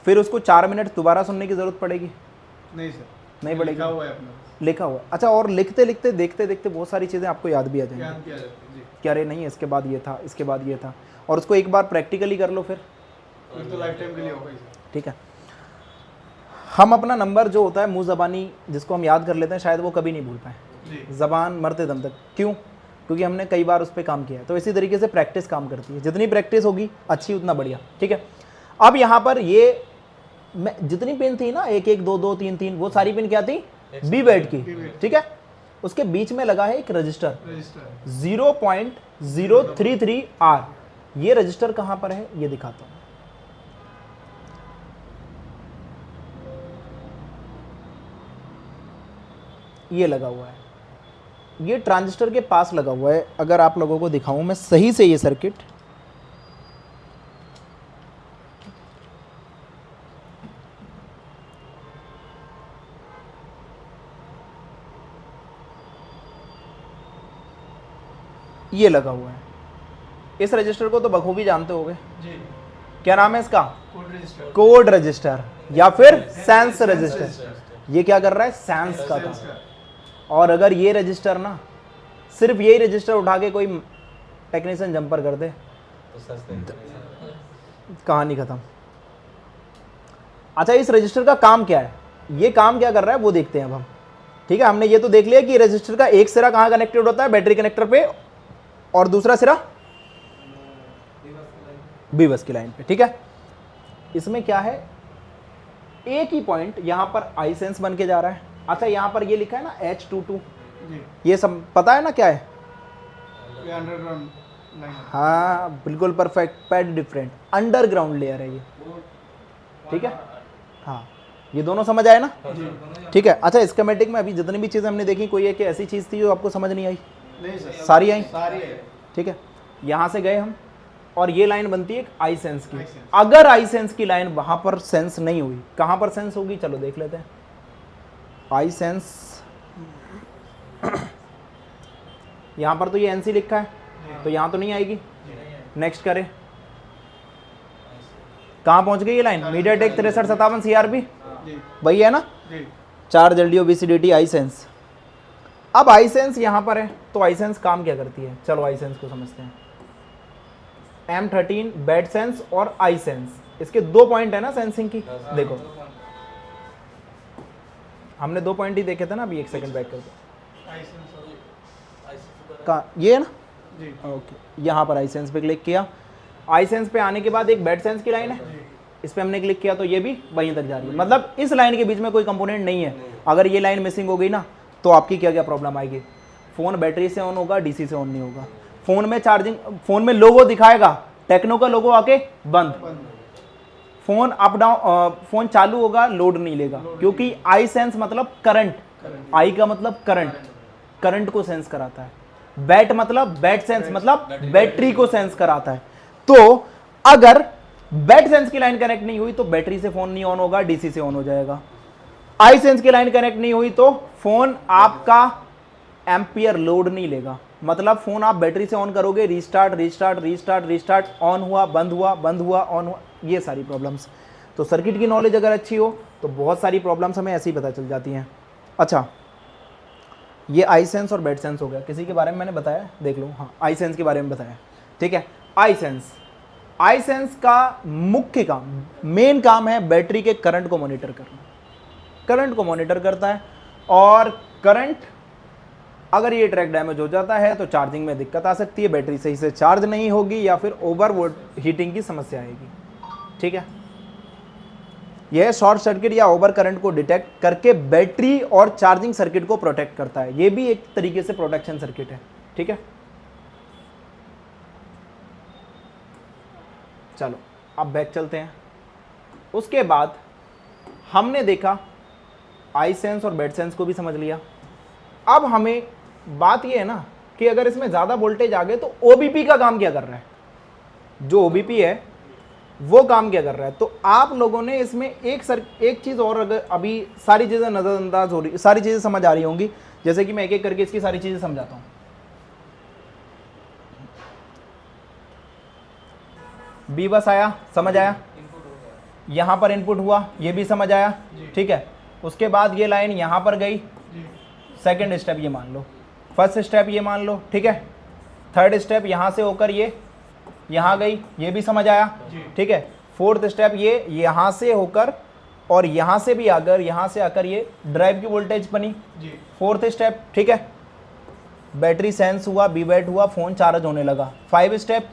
फिर उसको 4 मिनट दोबारा सुनने की ज़रूरत पड़ेगी? नहीं सर, नहीं पड़ेगी। लिखा हुआ है अपना, लिखा हुआ है। अच्छा और लिखते लिखते देखते देखते बहुत सारी चीज़ें आपको याद भी आ जाएंगी याद किया जाता है जी। कि अरे नहीं इसके बाद ये था, इसके बाद ये था, और उसको एक बार प्रैक्टिकली कर लो फिर। फिर तो लाइफ टाइम के लिए होगा ही सर। ठीक है। हम अपना नंबर जो होता है मुँह ज़बानी जिसको हम याद कर लेते हैं, शायद वो कभी नहीं भूल पाए, जी ज़बान मरते दम तक। क्यों? क्योंकि हमने कई बार उस पर काम किया है। तो इसी तरीके से प्रैक्टिस काम करती है, जितनी प्रैक्टिस होगी अच्छी उतना बढ़िया। ठीक है। अब यहाँ पर ये जितनी पिन थी ना, 1 1 2 2 3 3, वो सारी पिन क्या थी? बी बैट की। ठीक है। उसके बीच में लगा है एक रजिस्टर रजिस्टर 0.033 R। ये रजिस्टर कहाँ पर है ये दिखाता हूँ। ये लगा हुआ है, ये ट्रांजिस्टर के पास लगा हुआ है। अगर आप लोगों को दिखाऊं मैं सही से ये सर्किट, ये लगा हुआ है। इस रजिस्टर को तो बखूबी जानते होगे, जी क्या नाम है इसका? कोड रजिस्टर कोड रजिस्टर या फिर सेंस रजिस्टर। ये क्या कर रहा है? सेंस का सेंस काम। का। और अगर ये रजिस्टर ना, सिर्फ यही रजिस्टर उठा के कोई टेक्नीशियन जंपर कर दे, तो सच नहीं। कहानी खत्म। अच्छा, इस रजिस्टर का काम क्या है, ये काम क्या कर रहा है वो देखते हैं अब हम। ठीक है, हमने ये तो देख लिया कि रजिस्टर का एक सिरा कहाँ कनेक्टेड होता है, बैटरी कनेक्टर पे, और दूसरा सिरा बी बस की लाइन पे। ठीक है, इसमें क्या है, एक ही पॉइंट यहां पर आई सेंस बन के जा रहा है। अच्छा, यहां पर ये लिखा है ना H22, जी, ये सब पता है ना क्या है? ये अंडरग्राउंड लाइन है। हाँ बिल्कुल perfect, pad different, underground layer है ये। ठीक है, हाँ ये दोनों समझ आए ना? ठीक है। अच्छा, स्कीमेटिक में अभी जितनी भी चीज़ें हमने देखी, कोई एक ऐसी चीज़ थी जो आपको समझ नहीं आई? नहीं सर, सारी आई? सारी है। ठीक है, यहाँ से गए हम, और ये लाइन बनती है एक आई सेंस की। I sense. अगर आई सेंस की लाइन वहां पर सेंस नहीं हुई, कहां पर सेंस होगी, चलो देख लेते हैं। आई सेंस यहां पर तो ये एनसी लिखा है, तो यहां तो नहीं आएगी। नेक्स्ट करें, कहां पहुंच गई ये लाइन? मीडियाटेक 6357 CRB, जी, वही है ना? जी, charge LDO BCDT I sense. अब आई सेंस यहां पर है, तो आई सेंस काम क्या करती है, चलो आई सेंस को समझते हैं। M13 बैड सेंस और आई सेंस, इसके दो पॉइंट है ना सेंसिंग की। देखो हमने दो पॉइंट ही देखे थे ना अभी, एक सेकंड बैक करके। आई सेंस और का ये है ना? जी, ओके, यहाँ पर आई सेंस पे क्लिक किया। आई सेंस पे आने के बाद एक बैड सेंस की लाइन है, इस पे हमने क्लिक किया तो ये भी वहीं तक जा रही है। मतलब इस लाइन के बीच में कोई कंपोनेंट नहीं है। अगर ये लाइन मिसिंग हो गई ना, तो आपकी क्या क्या प्रॉब्लम आएगी? फ़ोन बैटरी से ऑन होगा, DC से ऑन नहीं होगा। फ़ोन में चार्जिंग, फ़ोन में लोगो दिखाएगा, टेक्नो का लोगो आके बंद। बंद। फ़ोन अप डाउन, फ़ोन चालू होगा, लोड नहीं लेगा, क्योंकि आई सेंस मतलब करंट, आई का मतलब करंट, करंट को सेंस कराता है। बैट मतलब बैट सेंस मतलब बैटरी को सेंस कराता है। तो अगर बैट सेंस की लाइन कनेक्ट नहीं हुई तो बैटरी से फोन नहीं ऑन होगा, DC से ऑन हो जाएगा। आई सेंस की लाइन कनेक्ट नहीं हुई तो फोन आपका एम्पियर लोड नहीं लेगा। मतलब फोन आप बैटरी से ऑन करोगे, restart restart restart restart, on हुआ बंद हुआ बंद हुआ ऑन हुआ, ये सारी प्रॉब्लम्स। तो सर्किट की नॉलेज अगर अच्छी हो तो बहुत सारी प्रॉब्लम्स हमें ऐसे ही पता चल जाती हैं। अच्छा, ये आई सेंस और बैड सेंस हो गया। किसी के बारे में मैंने बताया, देख लो। हाँ, आई सेंस के बारे में बताया। ठीक है, आई सेंस, आई सेंस का मुख्य काम, मेन काम है बैटरी के करंट को मॉनिटर करना। करंट को मॉनिटर करता है, और करंट अगर ये ट्रैक डैमेज हो जाता है तो चार्जिंग में दिक्कत आ सकती है, बैटरी सही से चार्ज नहीं होगी, या फिर ओवर हीटिंग की समस्या आएगी। ठीक है, यह शॉर्ट सर्किट या ओवर करंट को डिटेक्ट करके बैटरी और चार्जिंग सर्किट को प्रोटेक्ट करता है। यह भी एक तरीके से प्रोटेक्शन सर्किट है। ठीक है, चलो अब बैक चलते हैं। उसके बाद हमने देखा आई सेंस और बैड सेंस को भी समझ लिया। अब हमें बात यह है ना कि अगर इसमें ज़्यादा वोल्टेज आ गए तो OBP का काम क्या कर रहा है, जो OBP है वो काम क्या कर रहा है। तो आप लोगों ने इसमें एक चीज़ और, अगर अभी सारी चीज़ें नज़रअंदाज हो रही, सारी चीज़ें समझ आ रही होंगी, जैसे कि मैं एक एक करके इसकी सारी चीज़ें समझाता हूँ। बी बस आया, समझ आया, यहाँ पर इनपुट हुआ, ये भी समझ आया। ठीक है, उसके बाद ये लाइन यहाँ पर गई, सेकंड स्टेप ये मान लो, फर्स्ट स्टेप ये मान लो। ठीक है, थर्ड स्टेप यहाँ से होकर ये यहाँ गई, ये भी समझ आया। ठीक है, फोर्थ स्टेप ये यहाँ से होकर और यहाँ से भी आकर, यहाँ से आकर ये ड्राइव की वोल्टेज बनी, फोर्थ स्टेप। ठीक है, बैटरी सेंस हुआ, बी बैट हुआ, फ़ोन चार्ज होने लगा, 5 स्टेप।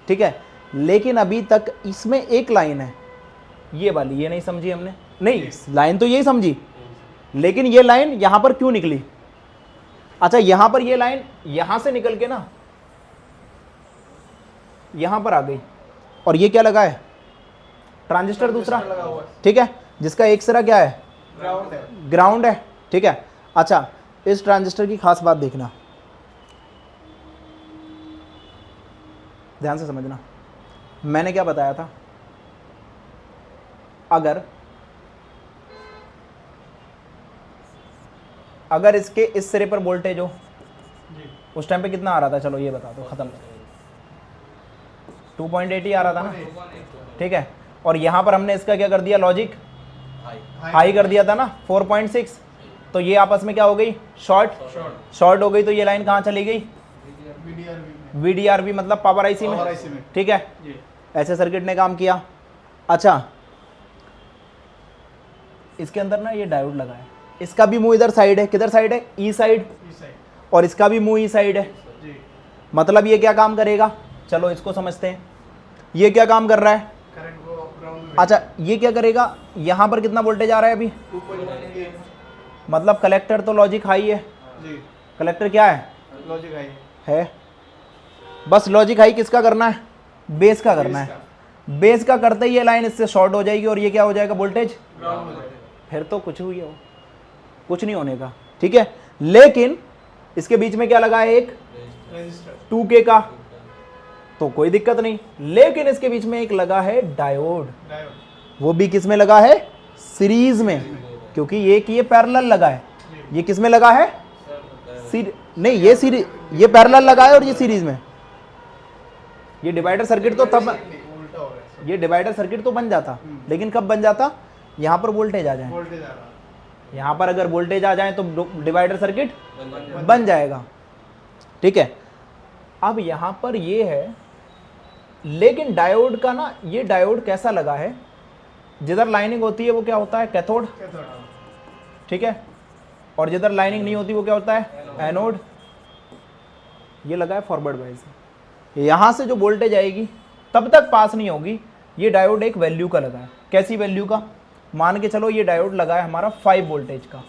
ठीक है, लेकिन अभी तक इसमें एक लाइन है, ये वाली, ये नहीं समझी हमने। नहीं, लाइन तो यही समझी, लेकिन ये लाइन यहाँ पर क्यों निकली? अच्छा, यहाँ पर ये लाइन यहाँ से निकल के ना यहाँ पर आ गई, और ये क्या लगा है? ट्रांजिस्टर दूसरा। ठीक है, जिसका एक सिरा क्या है? ग्राउंड है। ग्राउंड है। ठीक है, अच्छा इस ट्रांजिस्टर की खास बात देखना, ध्यान से समझना। मैंने क्या बताया था? अगर इसके इस सिरे पर वोल्टेज हो, उस टाइम पे कितना आ रहा था, चलो ये बता दो, खत्म। 2.8 ही आ रहा था ना। ठीक है, और यहाँ पर हमने इसका क्या कर दिया, लॉजिक हाई कर दिया था ना, 4.6। तो ये आपस में क्या हो गई? शॉर्ट हो गई। तो ये लाइन कहाँ चली गई? VDRV मतलब पावर IC में। ठीक है, ऐसे सर्किट ने काम किया। अच्छा, इसके अंदर ना ये डायोड लगा है, इसका भी मुंह इधर साइड है, किधर साइड है, ई साइड, इस साइड। और इसका भी मुंह ई साइड है। जी। मतलब ये क्या काम करेगा, चलो इसको समझते हैं। ये क्या काम कर रहा है, करंट को ग्राउंड में। अच्छा ये क्या करेगा, यहाँ पर कितना वोल्टेज आ रहा है अभी, 2.1 मतलब कलेक्टर तो लॉजिक हाई है, जी। कलेक्टर क्या है, लॉजिक हाई है। बस लॉजिक हाई किसका करना है, बेस का करना है। बेस का करते ही ये लाइन इससे शॉर्ट हो जाएगी और ये क्या हो जाएगा, वोल्टेज ग्राउंड हो जाएगा। फिर तो कुछ हुई हो, कुछ नहीं होने का, ठीक है। लेकिन इसके बीच में क्या लगा है, एक रेजिस्टर 2K का, तो कोई दिक्कत नहीं। लेकिन इसके बीच में एक लगा है डायोड, डायोड। वो भी किस में लगा है, सीरीज में, क्योंकि ये पैरेलल लगा है। ये किस में लगा है, नहीं ये सीरीज, ये पैरेलल लगा है और ये सीरीज में। ये डिवाइडर सर्किट तो तब, उल्टा हो रहा है। ये डिवाइडर सर्किट तो बन जाता, लेकिन कब बन जाता, यहाँ पर वोल्टेज आ जाए। वोल्टेज आ रहा है। यहाँ पर अगर वोल्टेज आ जाए तो डिवाइडर सर्किट बन जाएगा, ठीक है। अब यहाँ पर ये है, लेकिन डायोड का ना, ये डायोड कैसा लगा है, जिधर लाइनिंग होती है वो क्या होता है, कैथोड, कैथोड। ठीक है, और जिधर लाइनिंग नहीं होती वो क्या होता है, एनोड। ये लगा है फॉरवर्ड वाइज, यहाँ से जो वोल्टेज आएगी तब तक पास नहीं होगी। ये डायोड एक वैल्यू का लगा है, कैसी वैल्यू का, मान के चलो ये डायोड लगा है हमारा 5 वोल्टेज का।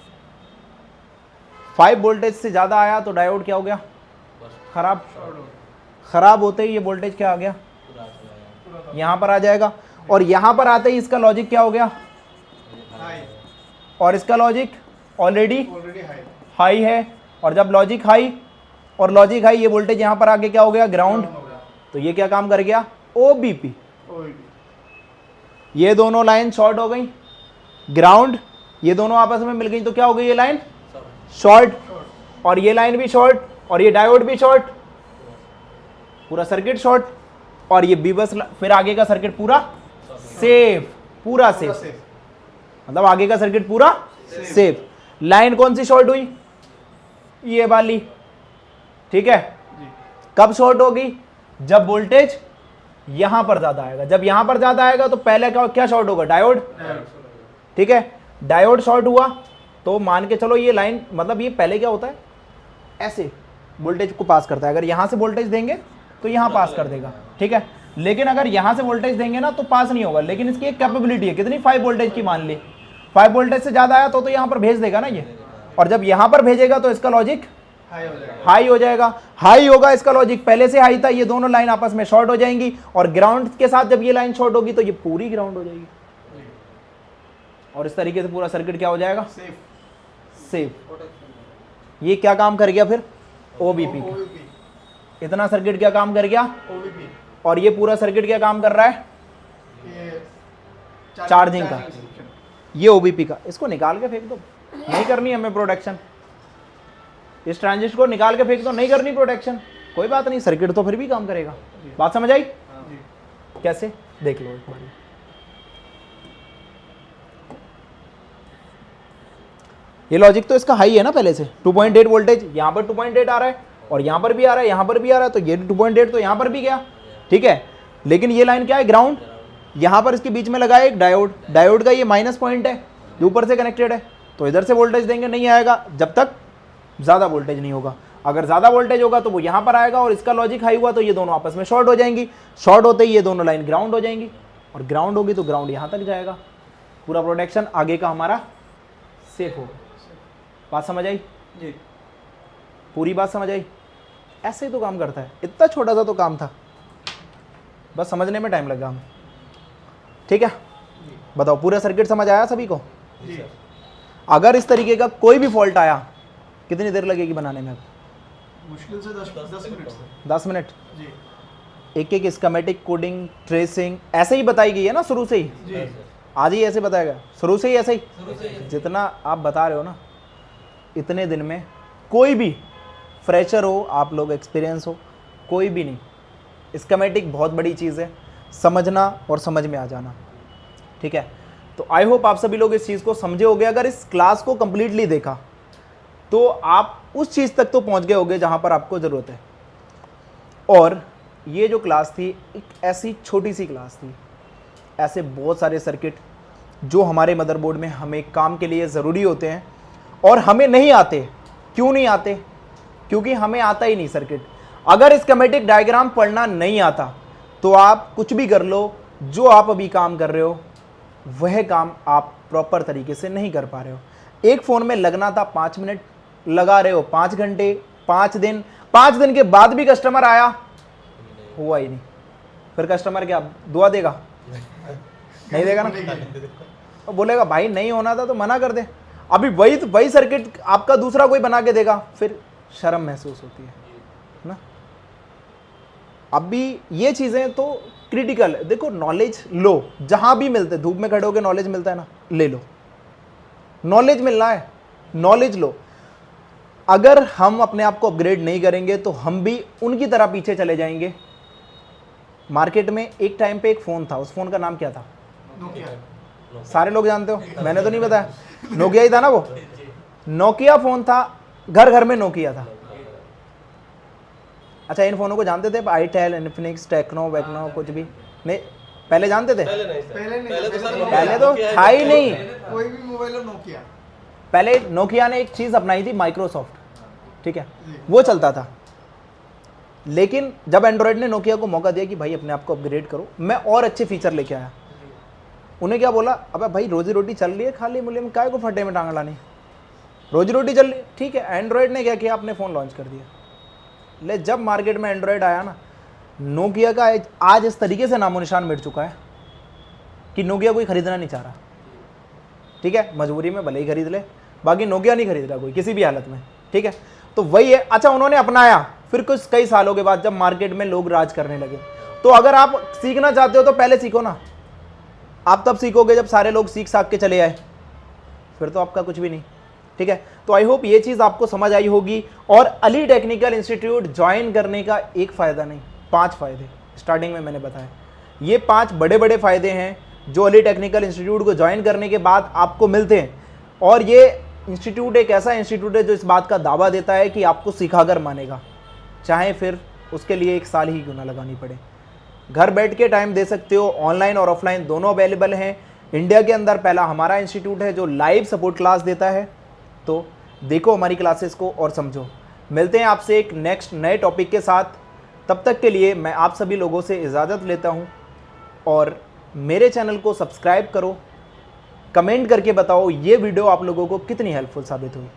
5 वोल्टेज से ज़्यादा आया तो डायोड क्या हो गया, खराब। खराब होते ही ये वोल्टेज क्या आ गया, यहाँ पर आ जाएगा, और यहाँ पर आते ही इसका लॉजिक क्या हो गया, हाई। और इसका logic already already high. High है। और जब लॉजिक हाई और लॉजिक हाई, ये वोल्टेज यहाँ पर आके क्या हो गया, ग्राउंड। हो गया। तो ये क्या काम कर गया, OBP। ओईपी। ये दोनों लाइन शॉर्ट हो गई, ग्राउंड, ये दोनों आपस में मिल गई तो क्या हो गई, ये लाइन शॉर्ट, और ये लाइन भी शॉर्ट, और ये डायोड भी शॉर्ट, पूरा सर्किट शॉर्ट। और ये बी बस, फिर आगे का सर्किट पूरा सेफ, पूरा सेफ, सेफ। मतलब आगे का सर्किट पूरा सेफ। लाइन कौन सी शॉर्ट हुई, ये वाली, ठीक है। जी। कब शॉर्ट होगी, जब वोल्टेज यहां पर ज्यादा आएगा। जब यहां पर ज्यादा आएगा तो पहले क्या शॉर्ट होगा, डायोड, ठीक है। डायोड शॉर्ट हुआ तो मान के चलो ये लाइन, मतलब ये पहले क्या होता है, ऐसे वोल्टेज को पास करता है। अगर यहां से वोल्टेज देंगे तो यहां पास कर देगा, ठीक है। लेकिन अगर यहां से वोल्टेज देंगे ना तो पास नहीं होगा। लेकिन इसकी एक कैपेबिलिटी है, कितनी, 5 वोल्टेज की मान ली। 5 वोल्टेज से ज्यादा आया तो यहां पर भेज देगा ना ये, और जब यहां पर भेजेगा तो इसका लॉजिक हाई हो जाएगा। हाई हो जाएगा। हाई होगा, इसका लॉजिक पहले से हाई था, ये दोनों लाइन आपस में शॉर्ट हो जाएंगी, और ग्राउंड के साथ जब ये लाइन शॉर्ट होगी तो ये पूरी ग्राउंड हो जाएगी, और इस तरीके से पूरा सर्किट क्या हो जाएगा, सेफ। सेफ। ये क्या काम कर गया फिर, OBP का। ओईपी। इतना सर्किट क्या काम कर गया, ओईपी। और ये पूरा सर्किट क्या काम कर रहा है, ये चार्जिंग का। ये OBP का। इसको निकाल के फेंक दो, नहीं करनी हमें प्रोटेक्शन। इस ट्रांजिस्टर को निकाल के फेंक दो, नहीं करनी प्रोटेक्शन, कोई बात नहीं, सर्किट तो फिर भी काम करेगा। बात समझ आई, जी। कैसे, देख लो एक बार। ये लॉजिक तो इसका हाई है ना पहले से, 2.8 वोल्टेज, यहाँ पर 2.8 आ रहा है, और यहाँ पर भी आ रहा है, यहाँ पर भी आ रहा है, तो ये 2.8 तो यहाँ पर भी गया, ठीक है। लेकिन ये लाइन क्या है, ग्राउंड। यहाँ पर इसके बीच में लगा है एक डायोड, डायोड का ये माइनस पॉइंट है, ये ऊपर से कनेक्टेड है, तो इधर से वोल्टेज देंगे नहीं आएगा जब तक ज़्यादा वोल्टेज नहीं होगा। अगर ज़्यादा वोल्टेज होगा तो वो यहाँ पर आएगा, और इसका लॉजिक हाई हुआ तो ये दोनों आपस में शॉर्ट हो जाएंगी। शॉर्ट होते ही ये दोनों लाइन ग्राउंड हो जाएंगी, और ग्राउंड होगी तो ग्राउंड यहाँ तक जाएगा, पूरा प्रोटेक्शन आगे का हमारा सेफ होगा। बात समझ आई, जी। पूरी बात समझ आई। ऐसे ही तो काम करता है, इतना छोटा सा तो काम था, बस समझने में टाइम लगा, ठीक है। बताओ, पूरा सर्किट समझ आया सभी को। जी। अगर इस तरीके का कोई भी फॉल्ट आया, कितनी देर लगेगी बनाने में, मुश्किल से 10 मिनट से। 10 मिनट। जी। एक एक स्कीमेटिक, कोडिंग, ट्रेसिंग ऐसे ही बताई गई है ना शुरू से ही, जी। आज ही ऐसे बताया गया, शुरू से ही ऐसे ही। जितना आप बता रहे हो ना, इतने दिन में कोई भी फ्रेशर हो, आप लोग एक्सपीरियंस हो, कोई भी नहीं। स्कीमेटिक बहुत बड़ी चीज़ है, समझना और समझ में आ जाना, ठीक है। तो आई होप आप सभी लोग इस चीज़ को समझे होगे। अगर इस क्लास को कंप्लीटली देखा तो आप उस चीज़ तक तो पहुंच गए होगे जहां पर आपको ज़रूरत है। और ये जो क्लास थी, एक ऐसी छोटी सी क्लास थी, ऐसे बहुत सारे सर्किट जो हमारे मदरबोर्ड में हमें काम के लिए ज़रूरी होते हैं और हमें नहीं आते। क्यों नहीं आते? क्योंकि हमें आता ही नहीं सर्किट। अगर स्कीमेटिक डायग्राम पढ़ना नहीं आता तो आप कुछ भी कर लो, जो आप अभी काम कर रहे हो वह काम आप प्रॉपर तरीके से नहीं कर पा रहे हो। एक फ़ोन में लगना था 5 मिनट, लगा रहे हो 5 घंटे, 5 दिन, 5 दिन के बाद भी कस्टमर आया, हुआ ही नहीं। फिर कस्टमर क्या दुआ देगा? नहीं देगा ना, और बोलेगा भाई नहीं होना था तो मना कर दे। अभी वही सर्किट आपका दूसरा कोई बना के देगा, फिर शर्म महसूस होती है ना। अभी ये चीज़ें तो क्रिटिकल है। देखो नॉलेज लो, जहाँ भी मिलते, धूप में खड़े होकर नॉलेज मिलता है ना, ले लो। नॉलेज मिल रहा है, नॉलेज लो। अगर हम अपने आप को अपग्रेड नहीं करेंगे तो हम भी उनकी तरह पीछे चले जाएंगे। मार्केट में एक टाइम पे एक फ़ोन था, उस फ़ोन का नाम क्या था? नोकिया। सारे लोग जानते हो, मैंने तो नहीं बताया। नोकिया ही था ना वो। नोकिया फ़ोन था, घर घर में नोकिया था। अच्छा, इन फ़ोनों को जानते थे? आईटेल, इन्फिनिक्स, टेक्नो वेक्नो कुछ भी नहीं? पहले जानते थे? पहले नहीं सर, पहले नहीं, पहले तो सर पहले पहले तो नोकिया था ही नहीं। कोई भी मोबाइल हो नोकिया। पहले नोकिया ने एक चीज़ अपनाई थी, माइक्रोसॉफ्ट, ठीक है, जी। वो चलता था। लेकिन जब एंड्रॉयड ने नोकिया को मौका दिया कि भाई अपने आप को अपग्रेड करो, मैं और अच्छे फीचर लेके आया, उन्हें क्या बोला, अबे भाई रोजी रोटी चल रही है, खाली मूल्य में काय को फटे में टांग लानी, रोजी रोटी चल रही है, ठीक है। एंड्रॉयड ने क्या किया, अपने फ़ोन लॉन्च कर दिया। ले जब मार्केट में एंड्रॉयड आया ना, नोकिया का आज इस तरीके से नामो निशान मिट चुका है कि नोकिया कोई ख़रीदना नहीं चाह रहा, ठीक है। मजबूरी में भले ही खरीद ले, बाकी नोकिया नहीं खरीद रहा कोई किसी भी हालत में, ठीक है। तो वही है। अच्छा, उन्होंने अपनाया, फिर कुछ कई सालों के बाद जब मार्केट में लोग राज करने लगे, तो अगर आप सीखना चाहते हो तो पहले सीखो ना। आप तब सीखोगे जब सारे लोग सीख साख के चले आए, फिर तो आपका कुछ भी नहीं, ठीक है। तो आई होप ये चीज़ आपको समझ आई होगी। और अली टेक्निकल इंस्टीट्यूट ज्वाइन करने का एक फ़ायदा नहीं, 5 फ़ायदे स्टार्टिंग में मैंने बताया। ये 5 बड़े बड़े फ़ायदे हैं जो अली टेक्निकल इंस्टीट्यूट को ज्वाइन करने के बाद आपको मिलते हैं। और ये इंस्टीट्यूट एक ऐसा इंस्टीट्यूट है जो इस बात का दावा देता है कि आपको सिखाकर मानेगा, चाहे फिर उसके लिए 1 साल ही क्यों ना लगानी पड़े। घर बैठ के टाइम दे सकते हो, ऑनलाइन और ऑफलाइन दोनों अवेलेबल हैं। इंडिया के अंदर पहला हमारा इंस्टीट्यूट है जो लाइव सपोर्ट क्लास देता है। तो देखो हमारी क्लासेस को और समझो। मिलते हैं आपसे एक नेक्स्ट नए टॉपिक के साथ। तब तक के लिए मैं आप सभी लोगों से इजाज़त लेता हूं और मेरे चैनल को सब्सक्राइब करो। कमेंट करके बताओ ये वीडियो आप लोगों को कितनी हेल्पफुल साबित हुई।